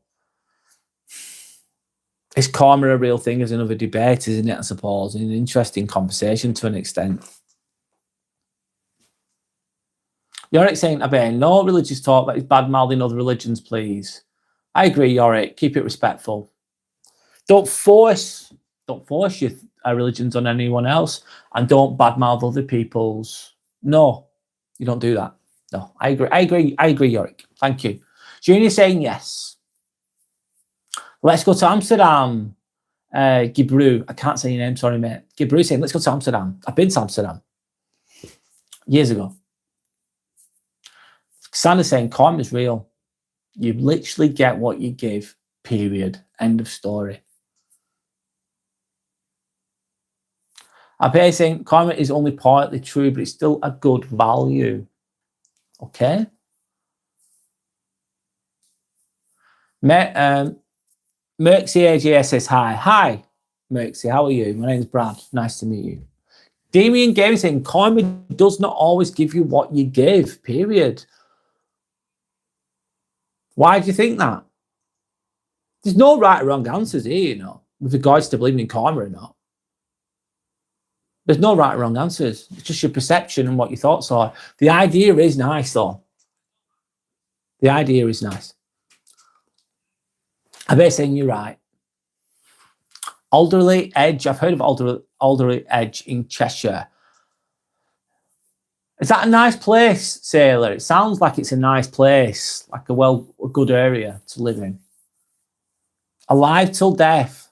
Is karma a real thing? Is another debate, isn't it? I suppose, an interesting conversation to an extent. Yorick saying, I bet no religious talk that is bad-mouthing other religions, please. I agree, Yorick. Keep it respectful. Don't force your religions on anyone else, and don't badmouth other people's. No, you don't do that. No, I agree, Yorick. Thank you. Junior saying yes. Let's go to Amsterdam. Gibru, I can't say your name, sorry, mate. Gibru saying, let's go to Amsterdam. I've been to Amsterdam years ago. Sandra's saying, karma is real. You literally get what you give, period. End of story. I basically think karma is only partly true, but it's still a good value. Okay. Merxy AJS says hi. Hi, Merxy. How are you? My name's Brad. Nice to meet you. Damien Gaming saying karma does not always give you what you give. Period. Why do you think that? There's no right or wrong answers here, you know, with regards to believing in karma or not. There's no right or wrong answers. It's just your perception and what your thoughts are. The idea is nice, though. The idea is nice. I'm basically saying you're right. Alderley Edge. I've heard of Alderley Edge in Cheshire. Is that a nice place, Sailor? It sounds like it's a nice place, like a good area to live in. Alive till death.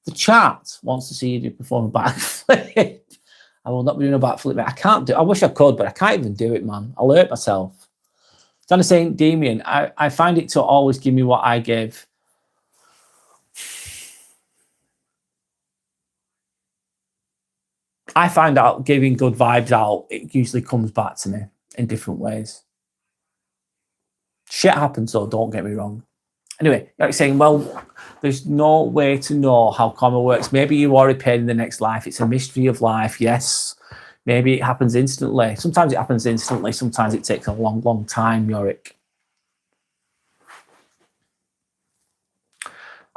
The chat wants to see you perform a backflip. I will not be doing a backflip. I can't do it. I wish I could, but I can't even do it, man. I'll hurt myself. Instead of saying, Damien, I find it to always give me what I give. I find out giving good vibes out, it usually comes back to me in different ways. Shit happens, though, don't get me wrong. Anyway, like saying, well, there's no way to know how karma works. Maybe you are repaid in the next life. It's a mystery of life. Yes. Maybe it happens instantly. Sometimes it happens instantly. Sometimes it takes a long, long time, Yorick.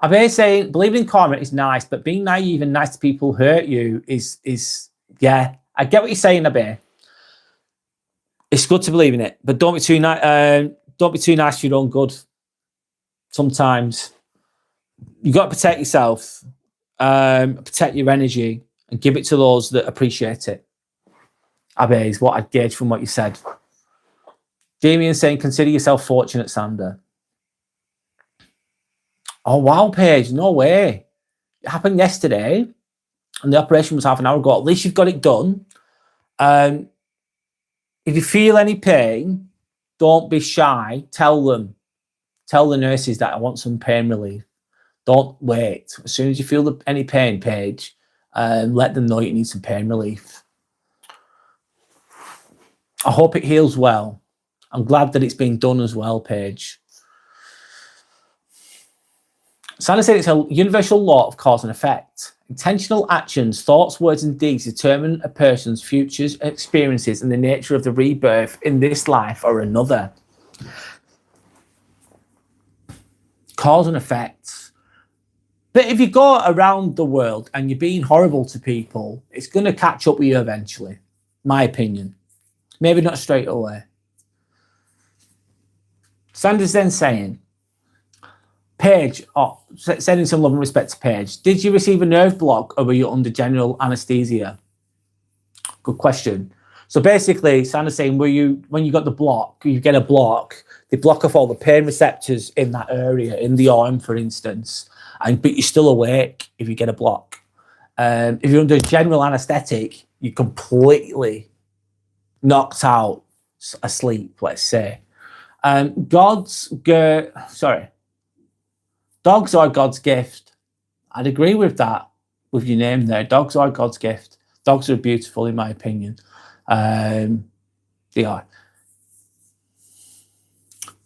Abe saying, believing in karma is nice, but being naive and nice to people who hurt you is yeah. I get what you're saying, Abe. It's good to believe in it, but don't be too nice for your own good. Sometimes you got to protect yourself, protect your energy, and give it to those that appreciate it. Abe is what I gauge from what you said. Damien saying, consider yourself fortunate, Sander. Oh, wow, Paige, no way. It happened yesterday, and the operation was half an hour ago. At least you've got it done. If you feel any pain, don't be shy. Tell them. Tell the nurses that I want some pain relief. Don't wait. As soon as you feel any pain, Paige, let them know you need some pain relief. I hope it heals well. I'm glad that it's been done as well, Paige. Sandra said it's a universal law of cause and effect. Intentional actions, thoughts, words, and deeds determine a person's futures, experiences, and the nature of the rebirth in this life or another. Cause and effects. But if you go around the world and you're being horrible to people, it's going to catch up with you eventually. My opinion. Maybe not straight away. Sanders then saying, Paige, sending some love and respect to Paige. Did you receive a nerve block or were you under general anesthesia? Good question. So basically, Sanders saying, when you got the block, you get a block, they block off all the pain receptors in that area, in the arm, for instance, but you're still awake if you get a block. If you're under general anaesthetic, you're completely knocked out, asleep, let's say. Dogs are God's gift. I'd agree with that, with your name there. Dogs are God's gift. Dogs are beautiful, in my opinion. They are.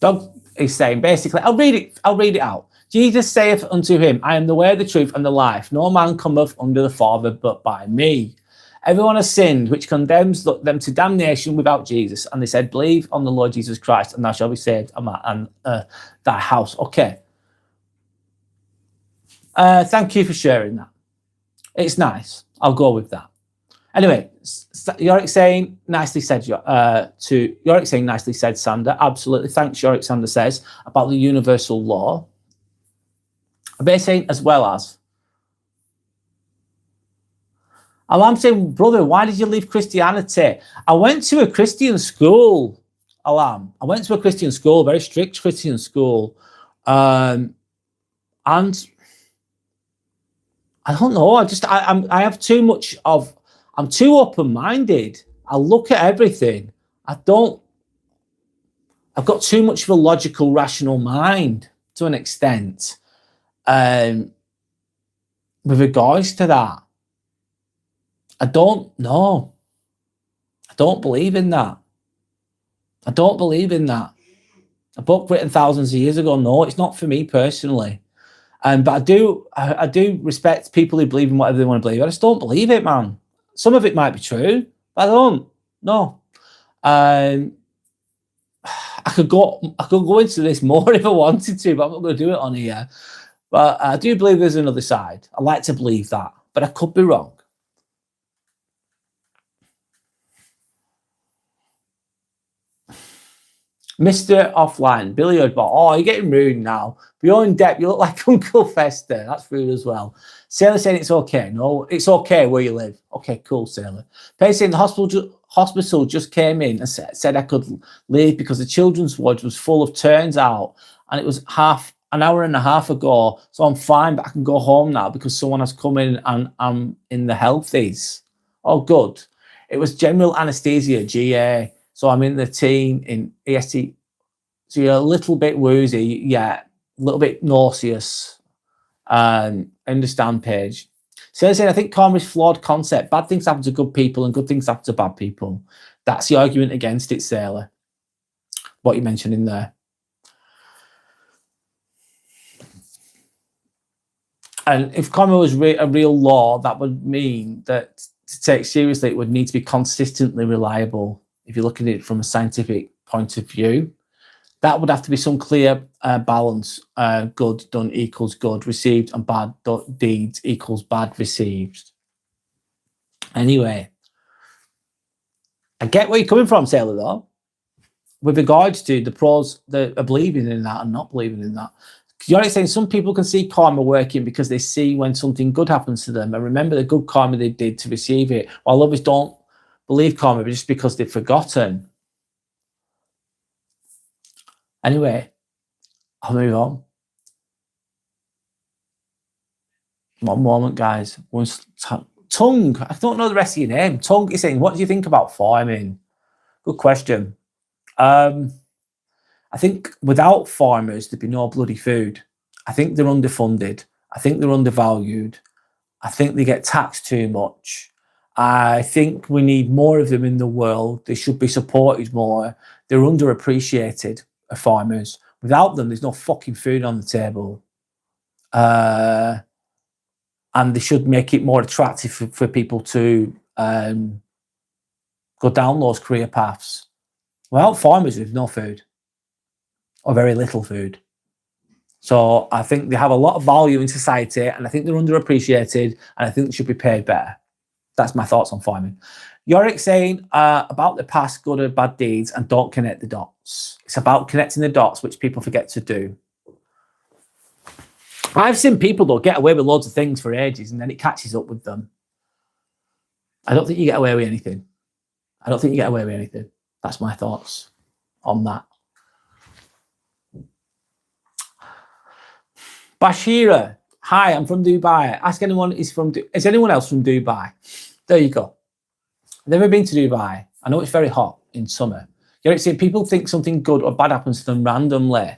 Dog is saying, basically, I'll read it out. Jesus saith unto him, I am the way, the truth, and the life. No man cometh unto the Father but by me. Everyone has sinned, which condemns them to damnation without Jesus. And they said, believe on the Lord Jesus Christ, and thou shalt be saved, and thy house. Okay. Thank you for sharing that. It's nice. I'll go with that. Anyway, Yorick saying, nicely said, Yorick saying, nicely said, Sander. Absolutely. Thanks, Yorick, Sander says, about the universal law. They're saying, as well as. I'm saying, brother, why did you leave Christianity? I went to a Christian school, Alam. I went to a Christian school, very strict Christian school. And I don't know. I have too much of, I'm too open-minded. I look at everything. I've got too much of a logical, rational mind to an extent. With regards to that, I don't know. I don't believe in that. I don't believe in that. A book written thousands of years ago, no, it's not for me personally. But I do respect people who believe in whatever they want to believe. I just don't believe it, man. Some of it might be true, but I don't. No. I could go into this more if I wanted to, but I'm not going to do it on here. But I do believe there's another side. I like to believe that, but I could be wrong. Mr. Offline, Billy Oddball. Oh, you're getting rude now. You're in depth. You look like Uncle Fester. That's rude as well. Sailor saying it's okay. No, it's okay where you live. Okay, cool, Sailor. Paige saying the hospital just came in and said I could leave because the children's ward was full of turns out, and it was an hour and a half ago. So I'm fine, but I can go home now because someone has come in and I'm in the healthies. Oh, good. It was general anesthesia, GA. So I'm in the team in EST. So you're a little bit woozy, yeah, a little bit nauseous. I understand, Paige. So saying, I think karma is a flawed concept. Bad things happen to good people and good things happen to bad people. That's the argument against it, Sailor. What you mentioned in there. And if karma was a real law, that would mean that to take seriously, it would need to be consistently reliable. If you're looking at it from a scientific point of view, that would have to be some clear balance. Good done equals good received, and bad deeds equals bad received. Anyway, I get where you're coming from, Sailor, though, with regards to the pros that are believing in that and not believing in that. You're saying some people can see karma working because they see when something good happens to them and remember the good karma they did to receive it, while others don't believe karma just because they've forgotten. Anyway, I'll move on. One moment, guys. Tongue, I don't know the rest of your name. Tongue is saying, what do you think about farming? Good question. I think without farmers, there'd be no bloody food. I think they're underfunded. I think they're undervalued. I think they get taxed too much. I think we need more of them in the world. They should be supported more. They're underappreciated, farmers. Without them, there's no fucking food on the table. And they should make it more attractive for people to go down those career paths. Without farmers, there's no food or very little food. So I think they have a lot of value in society, and I think they're underappreciated, and I think they should be paid better. That's my thoughts on farming. Yorick saying about the past good or bad deeds and don't connect the dots. It's about connecting the dots, which people forget to do. I've seen people, though, get away with loads of things for ages, and then it catches up with them. I don't think you get away with anything. I don't think you get away with anything. That's my thoughts on that. Bashira, hi, I'm from Dubai. Ask anyone is anyone else from Dubai? There you go. Never been to Dubai. I know it's very hot in summer. You're saying people think something good or bad happens to them randomly.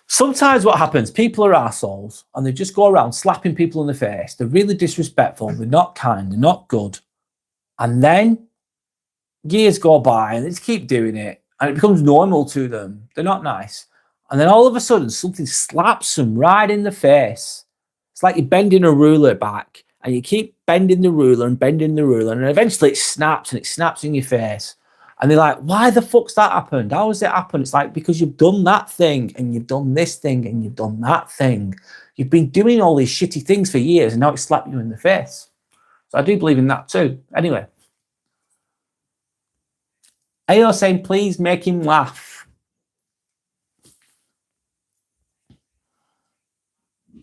Sometimes what happens, people are assholes and they just go around slapping people in the face. They're really disrespectful. They're not kind. They're not good. And then years go by and they just keep doing it and it becomes normal to them. They're not nice. And then all of a sudden, something slaps them right in the face. It's like you're bending a ruler back and you keep bending the ruler and eventually it snaps and it snaps in your face. And they're like, why the fuck's that happened? How has it happened? It's like, because you've done that thing and you've done this thing and you've done that thing. You've been doing all these shitty things for years and now it's slapped you in the face. So I do believe in that too. Anyway. AO saying, please make him laugh.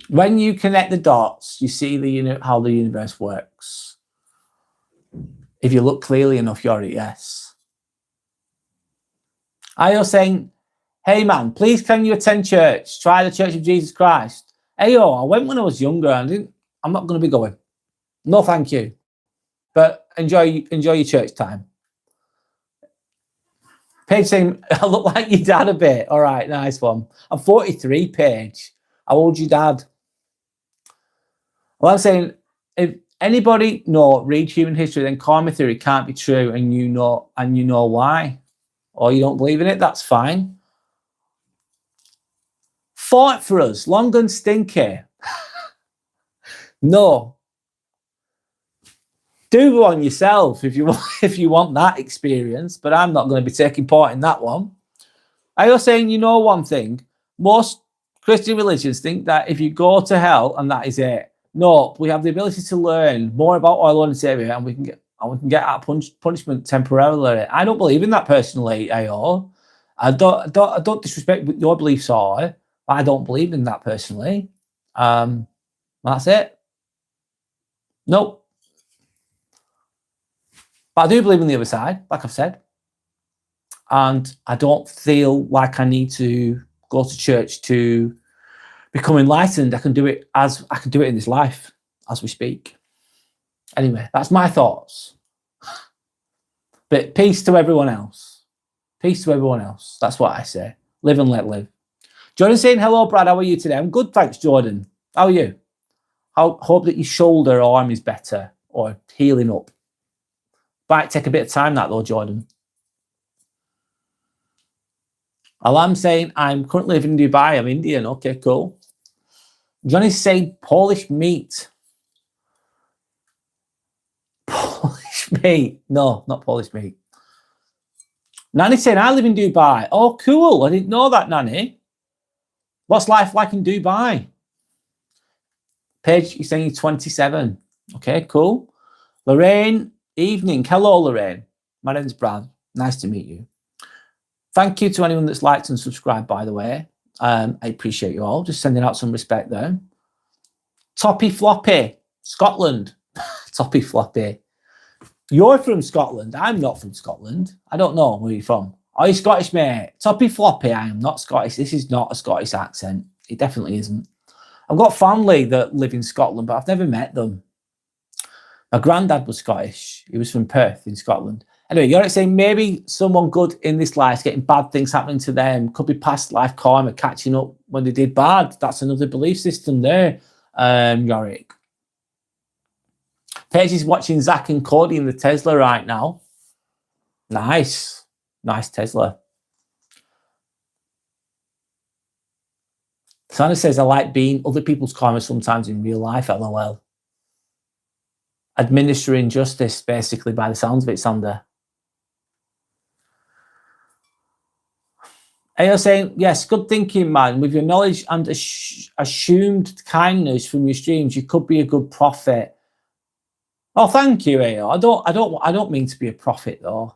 When you connect the dots, you see how the universe works. If you look clearly enough, you're it, yes. Ayo saying, hey man, please can you attend church? Try the Church of Jesus Christ. Ayo, I went when I was younger and I'm not going to be going. No, thank you. But enjoy your church time. Paige saying, I look like your dad a bit. All right, nice one. I'm 43, Paige. How old's your dad? Well, I'm saying, if anybody read human history, then karma theory can't be true, and you know why. Or you don't believe in it, that's fine. Fought for us, long and stinky. No. Do one yourself if you want that experience, but I'm not going to be taking part in that one. Are you saying, one thing? Most Christian religions think that if you go to hell and that is it. No, we have the ability to learn more about our Lord and Savior, and we can get out punishment temporarily. I don't believe in that personally, AO. I don't disrespect what your beliefs are, but I don't believe in that personally. That's it. Nope. But I do believe in the other side, like I've said. And I don't feel like I need to go to church to become enlightened. I can do it in this life as we speak. Anyway, that's my thoughts. But peace to everyone else. Peace to everyone else. That's what I say. Live and let live. Jordan saying, hello, Brad. How are you today? I'm good, thanks, Jordan. How are you? I hope that your shoulder or arm is better or healing up. Might take a bit of time, that though, Jordan. Alam saying, I'm currently living in Dubai. I'm Indian. Okay, cool. Johnny's saying Polish meat. Polish meat. No, not Polish meat. Nanny's saying, I live in Dubai. Oh, cool. I didn't know that, Nanny. What's life like in Dubai? Paige, you're saying you're 27. Okay, cool. Lorraine, evening. Hello, Lorraine. My name's Brad. Nice to meet you. Thank you to anyone that's liked and subscribed, by the way. I appreciate you all. Just sending out some respect there. Toppy Floppy, Scotland. Toppy Floppy. You're from Scotland. I'm not from Scotland. I don't know where you're from. Are you Scottish, mate? Toppy Floppy, I am not Scottish. This is not a Scottish accent. It definitely isn't. I've got family that live in Scotland, but I've never met them. My granddad was Scottish. He was from Perth in Scotland. Anyway, you're saying maybe someone good in this life, getting bad things happening to them, could be past life karma, catching up when they did bad. That's another belief system there, Yorick. Paige is watching Zach and Cody in the Tesla right now. Nice. Nice Tesla. Sandra says, I like being other people's karma sometimes in real life, LOL. Administering justice, basically, by the sounds of it, Sander. And you're saying, yes, good thinking, man. With your knowledge and assumed kindness from your streams, you could be a good prophet. Oh, thank you, AO. I don't mean to be a prophet, though.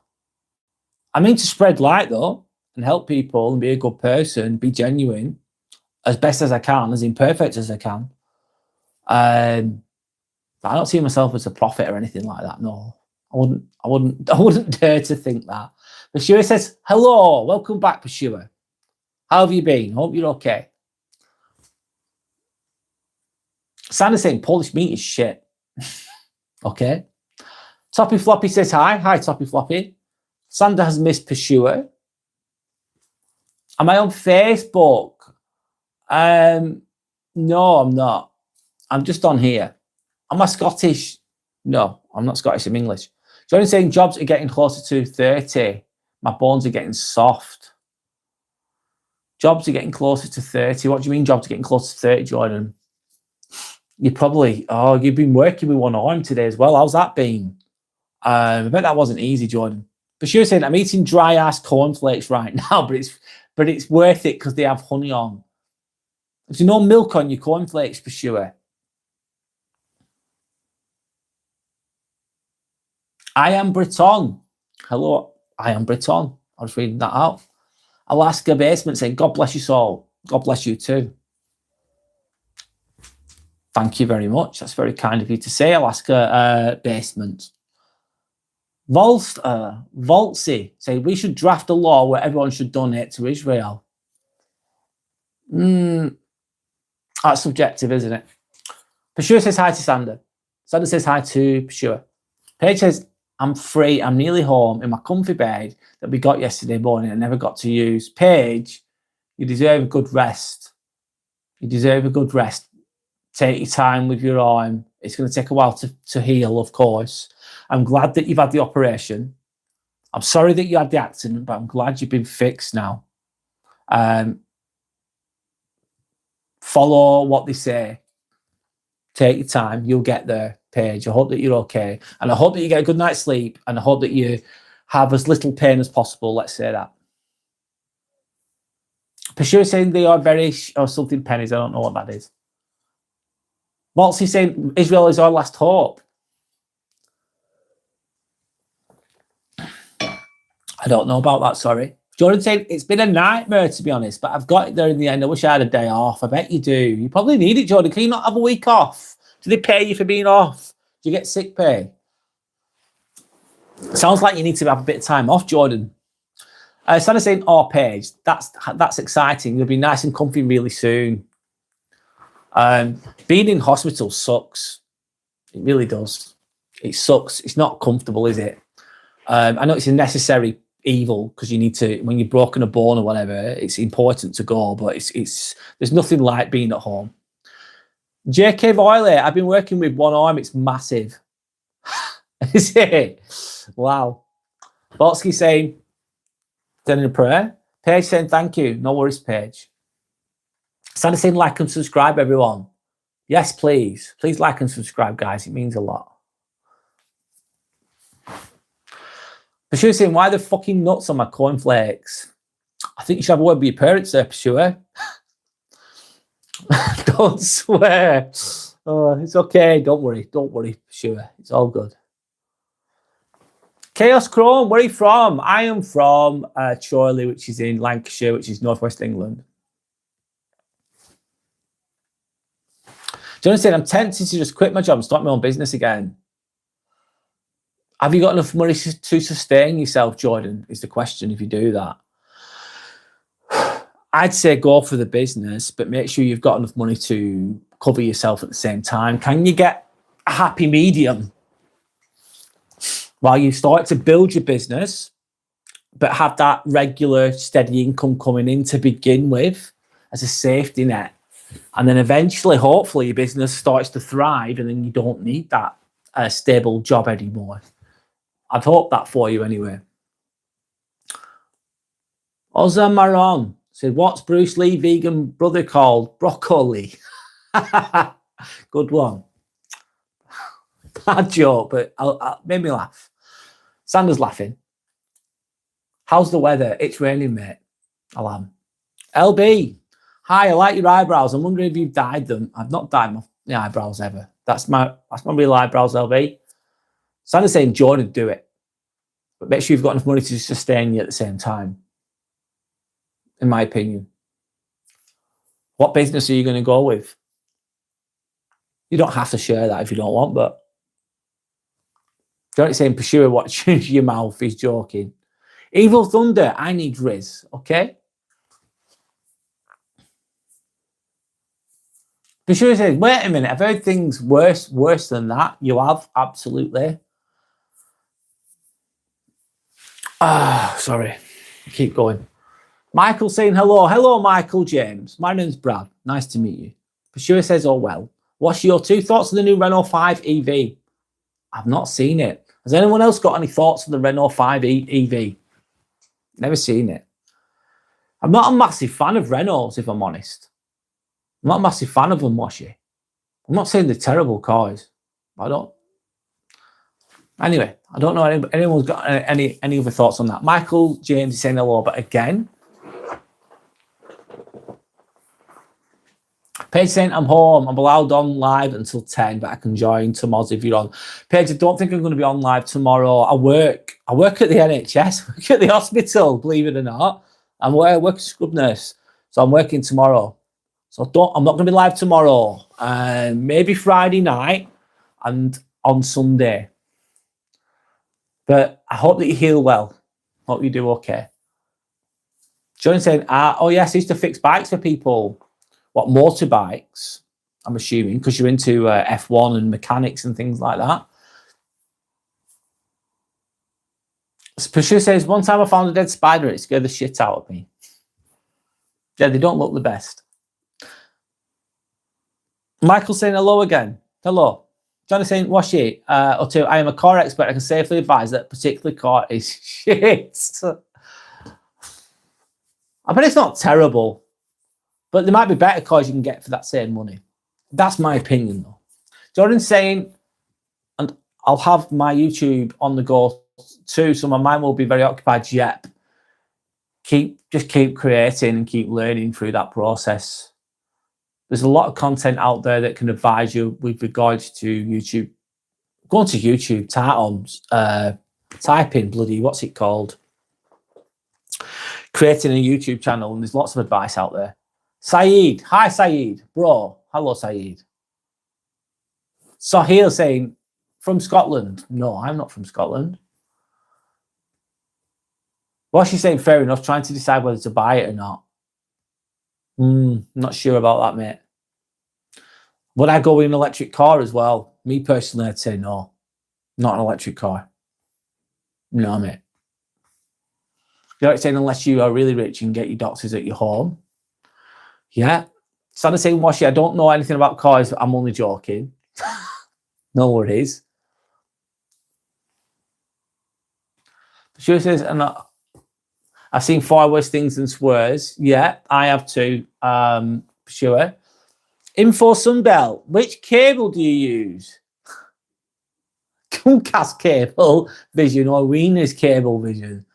I mean to spread light, though, and help people and be a good person, be genuine, as best as I can, as imperfect as I can. I don't see myself as a prophet or anything like that. No, I wouldn't dare to think that. Pashua says, hello, welcome back, Pashua. How have you been? Hope you're okay. Sandra's saying Polish meat is shit. Okay. Toppy Floppy says hi. Hi, Toppy Floppy. Sandra has missed Pashua. Am I on Facebook? No, I'm not. I'm just on here. Am I Scottish? No, I'm not Scottish. I'm English. Johnny's saying jobs are getting closer to 30. My bones are getting soft. Jobs are getting closer to 30. What do you mean jobs are getting closer to 30, Jordan? You probably, you've been working with one arm today as well. How's that been? I bet that wasn't easy, Jordan. But she was saying, I'm eating dry ass cornflakes right now, but it's worth it because they have honey on. There's no milk on your cornflakes, for sure. I am Breton. Hello, I am Breton. I was reading that out. Alaska Basement saying, God bless you all. God bless you too. Thank you very much. That's very kind of you to say, Alaska Basement. Voltsy say, we should draft a law where everyone should donate to Israel. That's subjective, isn't it? Pashua says hi to Sander. Sander says hi to Pashua. Paige says, I'm free. I'm nearly home in my comfy bed that we got yesterday morning and never got to use. Paige, you deserve a good rest. You deserve a good rest. Take your time with your arm. It's going to take a while to heal, of course. I'm glad that you've had the operation. I'm sorry that you had the accident, but I'm glad you've been fixed now. Follow what they say. Take your time. You'll get there, Paige. I hope that you're okay. And I hope that you get a good night's sleep. And I hope that you have as little pain as possible. Let's say that. Pashur saying they are very, or something pennies. I don't know what that is. Maltzy saying Israel is our last hope. I don't know about that, sorry. Jordan saying it's been a nightmare, to be honest, but I've got it there in the end. I wish I had a day off. I bet you do. You probably need it, Jordan. Can you not have a week off? Do they pay you for being off? Do you get sick pay? Sounds like you need to have a bit of time off, Jordan. Instead of saying, oh, Paige, that's exciting. You'll be nice and comfy really soon. Being in hospital sucks. It really does. It sucks. It's not comfortable, is it? I know it's a necessary evil because you need to, when you've broken a bone or whatever, it's important to go, but it's there's nothing like being at home. JK Voilet, I've been working with one arm. It's massive. Is it? Wow. Botsky saying, sending a prayer. Paige saying, thank you. No worries, Paige. Santa saying, like and subscribe, everyone. Yes, please. Please like and subscribe, guys. It means a lot. Pashua saying, why the fucking nuts on my cornflakes? I think you should have a word with your parents there, Pashua. Don't swear. Oh, it's okay. Don't worry. Don't worry, Pashua. It's all good. Chaos Chrome, where are you from? I am from Chorley, which is in Lancashire, which is northwest England. Johnny said, I'm tempted to just quit my job and start my own business again. Have you got enough money to sustain yourself, Jordan, is the question if you do that. I'd say go for the business, but make sure you've got enough money to cover yourself at the same time. Can you get a happy medium while you start to build your business, but have that regular, steady income coming in to begin with as a safety net? And then eventually, hopefully, your business starts to thrive and then you don't need that stable job anymore. I'd hope that for you anyway. Ozan Maron said, what's Bruce Lee vegan brother called? Broccoli. Good one. Bad joke, but made me laugh. Sanders laughing. How's the weather? It's raining, mate. Alam. LB. Hi, I like your eyebrows. I'm wondering if you've dyed them. I've not dyed my eyebrows ever. That's my real eyebrows, LB. Sanders saying, Jordan, do it. But make sure you've got enough money to sustain you at the same time. In my opinion. What business are you going to go with? You don't have to share that if you don't want, but Johnny saying, pursue watch your mouth. He's joking. Evil Thunder, I need Riz, okay? Pursue says, wait a minute, I've heard things worse than that. You have, absolutely. Sorry. Keep going. Michael saying hello. Hello, Michael James. My name's Brad. Nice to meet you. Pashua says, oh, well. What's your 2 thoughts on the new Renault 5 EV? I've not seen it. Has anyone else got any thoughts on the Renault 5 EV? Never seen it. I'm not a massive fan of Renaults, if I'm honest. I'm not a massive fan of them, Washy. I'm not saying they're terrible cars. I don't. Anyway, I don't know if anyone's got any other thoughts on that. Michael James is saying hello, but again, Paige saying, I'm home. I'm allowed on live until 10, but I can join tomorrow if you're on. Paige, I don't think I'm going to be on live tomorrow. I work at the NHS. I work at the hospital, believe it or not. I work as a scrub nurse. So I'm working tomorrow. So I'm not going to be live tomorrow. Maybe Friday night and on Sunday. But I hope that you heal well. Hope you do okay. John saying, oh yes, I used to fix bikes for people. What, motorbikes? I'm assuming, because you're into F1 and mechanics and things like that. Pashua says, one time I found a dead spider, it scared the shit out of me. Yeah, they don't look the best. Michael saying hello again. Hello. Johnny saying, Washi, or two, I am a car expert. I can safely advise that particular car is shit. I bet it's not terrible, but there might be better cars you can get for that same money. That's my opinion, though. Jordan's saying, and I'll have my YouTube on the go too, so my mind will be very occupied. Yep. Just keep creating and keep learning through that process. There's a lot of content out there that can advise you with regards to YouTube. Go on to YouTube, type in bloody, what's it called? Creating a YouTube channel, and there's lots of advice out there. Saeed, hi Saeed, bro. Hello Saeed. Sahil saying, from Scotland. No, I'm not from Scotland. What's she saying? Fair enough, trying to decide whether to buy it or not. Not sure about that, mate. Would I go with an electric car as well? Me personally, I'd say no. Not an electric car. No, mate. You're like saying unless you are really rich, you can get your doctors at your home. Yeah. Santa saying, Washi, I don't know anything about cars. I'm only joking. No worries. She says, and I've seen far worse things than swears. Yeah, I have too. Sure. Info Sunbelt. Which cable do you use? Comcast cable vision or Wiener's cable vision?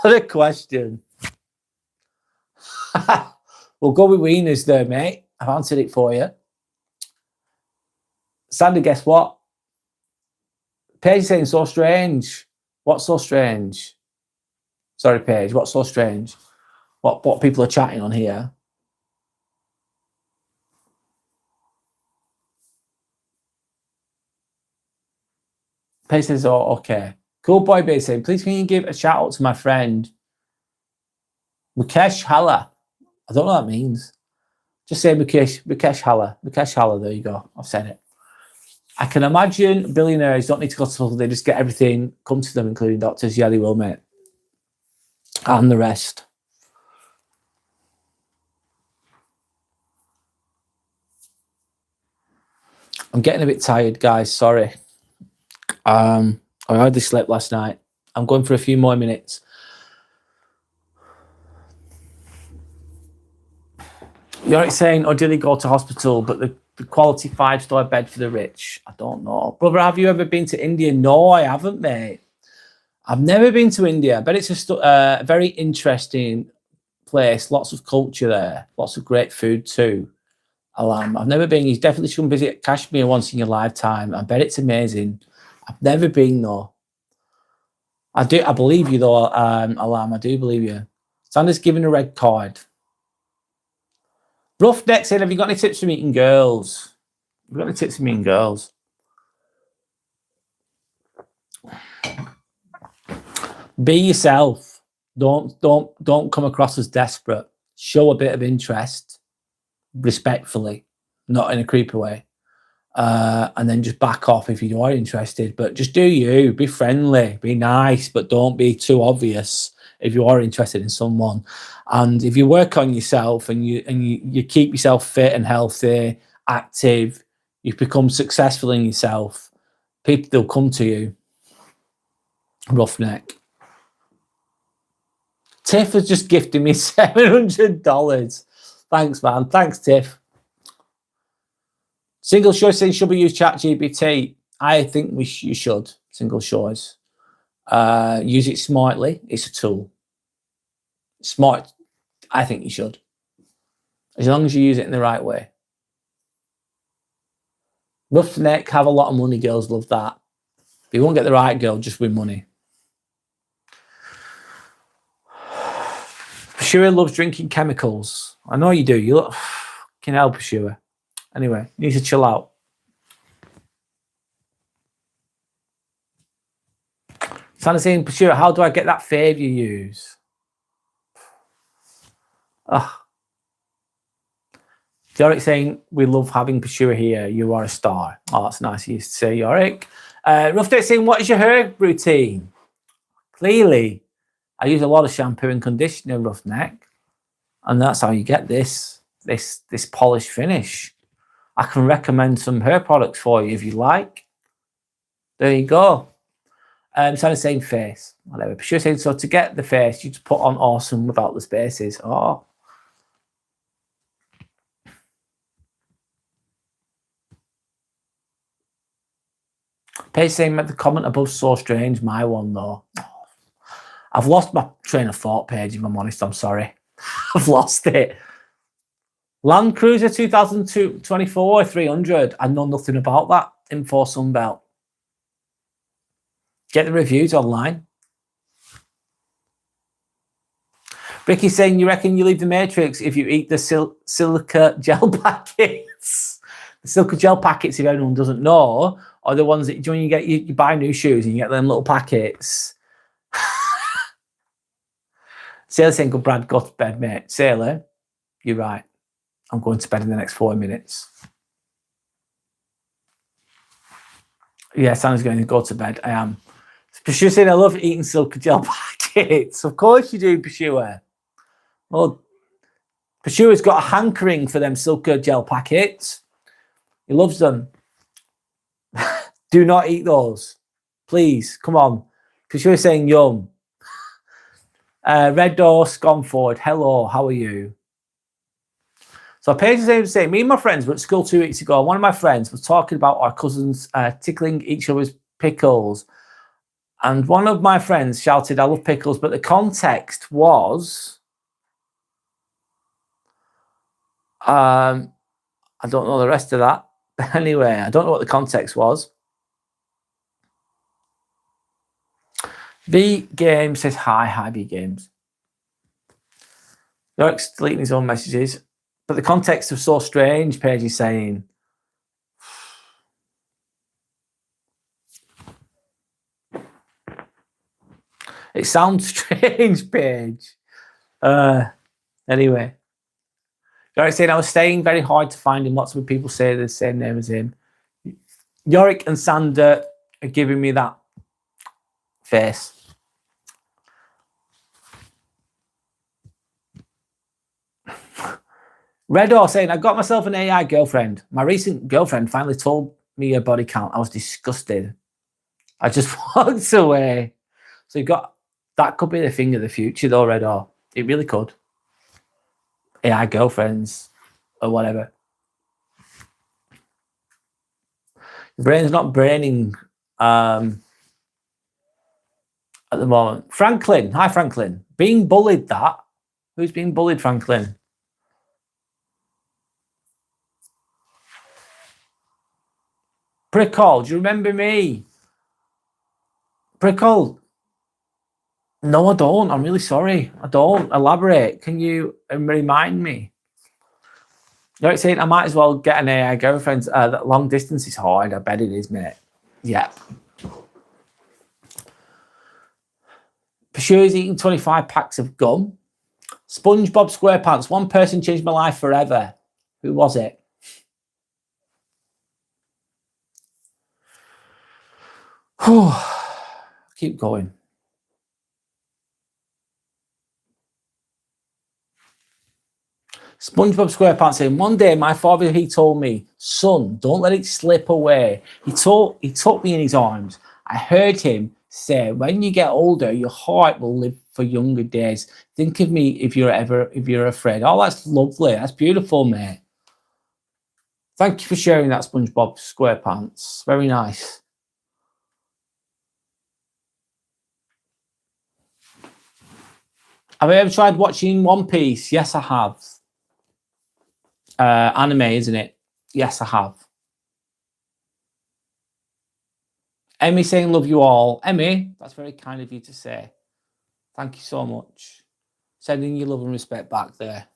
What a question. We'll go with Wiener's there, mate. I've answered it for you. Sandy, guess what? Paige saying so strange. What's so strange? Sorry, Paige. What's so strange? What people are chatting on here? Paige says, oh, okay. Cool boy Bay saying, please can you give a shout out to my friend Mukesh Halla? I don't know what that means. Just say Mukesh Halla. Mukesh Halla, there you go. I've said it. I can imagine billionaires don't need to go to hospital. They just get everything come to them, including doctors. Yeah, they will, mate. And the rest. I'm getting a bit tired, guys. Sorry. I hardly slept last night. I'm going for a few more minutes. You're saying, or did he go to hospital? But the quality 5-star bed for the rich. I don't know. Brother, have you ever been to India? No, I haven't, mate. I've never been to India, but it's a very interesting place. Lots of culture there. Lots of great food too. I've never been. You definitely should visit Kashmir once in your lifetime. I bet it's amazing. I've never been though. I believe you though, Alam. I do believe you. Sander's giving a red card. Roughneck said, have you got any tips for meeting girls? Have you got any tips for meeting girls? Be yourself. Don't come across as desperate. Show a bit of interest, respectfully, not in a creepy way. And then just back off if you are interested. But just do you. Be friendly. Be nice, but don't be too obvious if you are interested in someone. And if you work on yourself and you keep yourself fit and healthy, active, you become successful in yourself, people, they'll come to you. Roughneck. Tiff has just gifted me $700. Thanks, man. Thanks, Tiff. Single choice saying, should we use ChatGPT? I think you should. Single choice. Use it smartly. It's a tool. Smart. I think you should. As long as you use it in the right way. Roughneck, have a lot of money. Girls love that. If you won't get the right girl, just win money. Pashua loves drinking chemicals. I know you do. You look can help Pashua. Anyway, you need to chill out. Santa's saying, Pashua, how do I get that fave you use? Yorick saying, we love having Pashua here. You are a star. Oh, that's nice of you to say, Yorick. Rough Day saying, what is your hair routine? clearly I use a lot of shampoo and conditioner, Roughneck, and that's how you get this polished finish. I can recommend some hair products for you if you like. There you go. So the same face, whatever. But she was saying, so to get the face, you just put on awesome without the spaces. Oh. Paige saying the comment above so strange. My one though. I've lost my train of thought, Paige, if I'm honest. I'm sorry. I've lost it. Land Cruiser 2024 300. I know nothing about that. Info Sunbelt. Get the reviews online. Ricky's saying, you reckon you leave the Matrix if you eat the silica gel packets? The silica gel packets, if anyone doesn't know, are the ones that when you buy new shoes and you get them little packets. Sailor saying, good Brad, go to bed, mate. Sailor, you're right. I'm going to bed in the next 4 minutes. Yeah, Sandy's going to go to bed. I am. Pursuer saying, I love eating silica gel packets. Of course you do, Pursuer. Well, Pursuer's got a hankering for them silica gel packets. He loves them. Do not eat those. Please, come on. Pursuer's saying yum. Red Door Scomford, hello, how are you? So Paige is saying, me and my friends were at school 2 weeks ago. One of my friends was talking about our cousins tickling each other's pickles. And one of my friends shouted, I love pickles. But the context was, I don't know the rest of that. But anyway, I don't know what the context was. B Games says, hi, B Games. York's deleting his own messages. But the context was so strange, Paige is saying. It sounds strange, Paige. Anyway. Yorick saying, I was staying very hard to find him. Lots of people say the same name as him. Yorick and Sander are giving me that face. Redor saying, I got myself an AI girlfriend. My recent girlfriend finally told me her body count. I was disgusted. I just walked away. So you've got, that could be the thing of the future though, Redor. It really could. AI girlfriends or whatever. The brain's not braining at the moment. Franklin, hi Franklin. Being bullied that? Who's being bullied, Franklin? Prickle, do you remember me? Prickle. No, I don't. I'm really sorry. I don't. Elaborate. Can you remind me? You're saying I might as well get an AI girlfriend. That long distance is hard. I bet it is, mate. Yeah. Pursuer's eating 25 packs of gum. SpongeBob SquarePants. One person changed my life forever. Who was it? Keep going. SpongeBob SquarePants saying, one day my father, he told me, son, don't let it slip away. He took me in his arms. I heard him say, when you get older, your heart will live for younger days. Think of me if you're afraid. Oh, that's lovely. That's beautiful, mate. Thank you for sharing that, SpongeBob SquarePants. Very nice. Have I ever tried watching One Piece? Yes, I have. Anime, isn't it? Yes, I have. Emmy saying love you all. Emmy, that's very kind of you to say. Thank you so much. Sending you love and respect back there.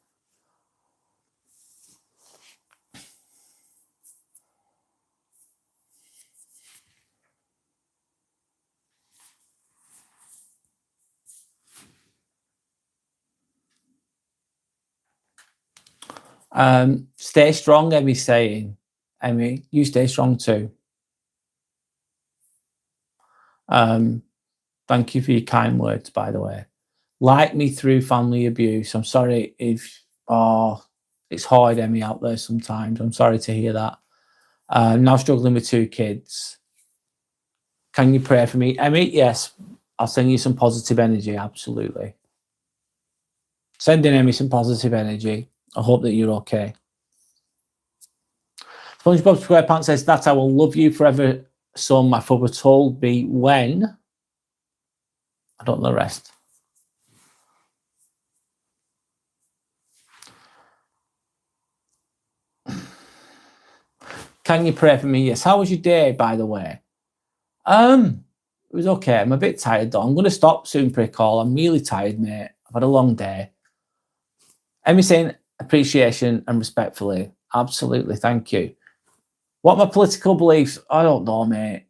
Stay strong, Emmy's saying. Emmy, you stay strong too. Thank you for your kind words, by the way. Like me through family abuse. I'm sorry if it's hard, Emmy, out there sometimes. I'm sorry to hear that. Now struggling with 2 kids. Can you pray for me, Emmy? Yes, I'll send you some positive energy. Absolutely. Sending Emmy some positive energy. I hope that you're okay. SpongeBob SquarePants says that I will love you forever, son. My father told me when. I don't know the rest. Can you pray for me? Yes. How was your day, by the way? It was okay. I'm a bit tired though. I'm going to stop soon, Prickall. I'm really tired, mate. I've had a long day. Emmy saying appreciation and respectfully. Absolutely. Thank you. What my political beliefs? I don't know, mate.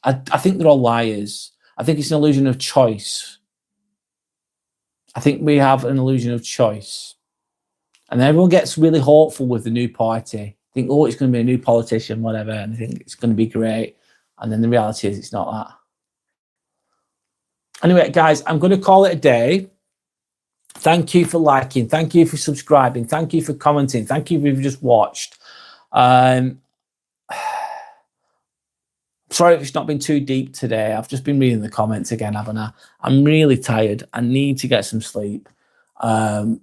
I think they're all liars. I think it's an illusion of choice. I think we have an illusion of choice. And everyone gets really hopeful with the new party. Think, oh, it's going to be a new politician, whatever, and I think it's going to be great. And then the reality is it's not that. Anyway, guys, I'm going to call it a day. Thank you for liking. Thank you for subscribing. Thank you for commenting. Thank you if you've just watched. Sorry if it's not been too deep today. I've just been reading the comments again, haven't I? I'm really tired. I need to get some sleep.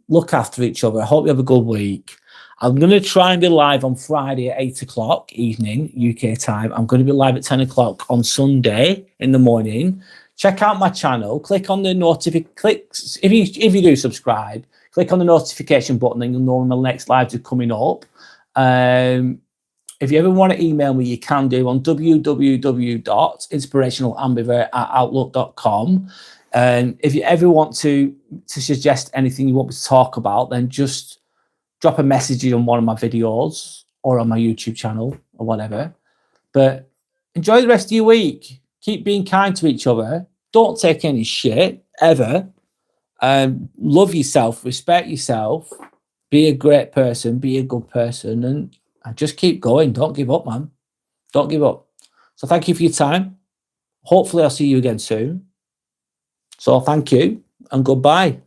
Look after each other. I hope you have a good week. I'm going to try and be live on Friday at 8 o'clock evening, UK time. I'm going to be live at 10 o'clock on Sunday in the morning. Check out my channel. Click on the notification. If you do subscribe, click on the notification button, and you'll know when the next lives are coming up. If you ever want to email me, you can do on www.inspirationalambivert@outlook.com. And if you ever want to suggest anything you want me to talk about, then just drop a message on one of my videos or on my YouTube channel or whatever. But enjoy the rest of your week. Keep being kind to each other. Don't take any shit, ever. Love yourself, respect yourself, be a great person, be a good person, and just keep going. Don't give up, man. Don't give up. So thank you for your time. Hopefully I'll see you again soon. So thank you and goodbye.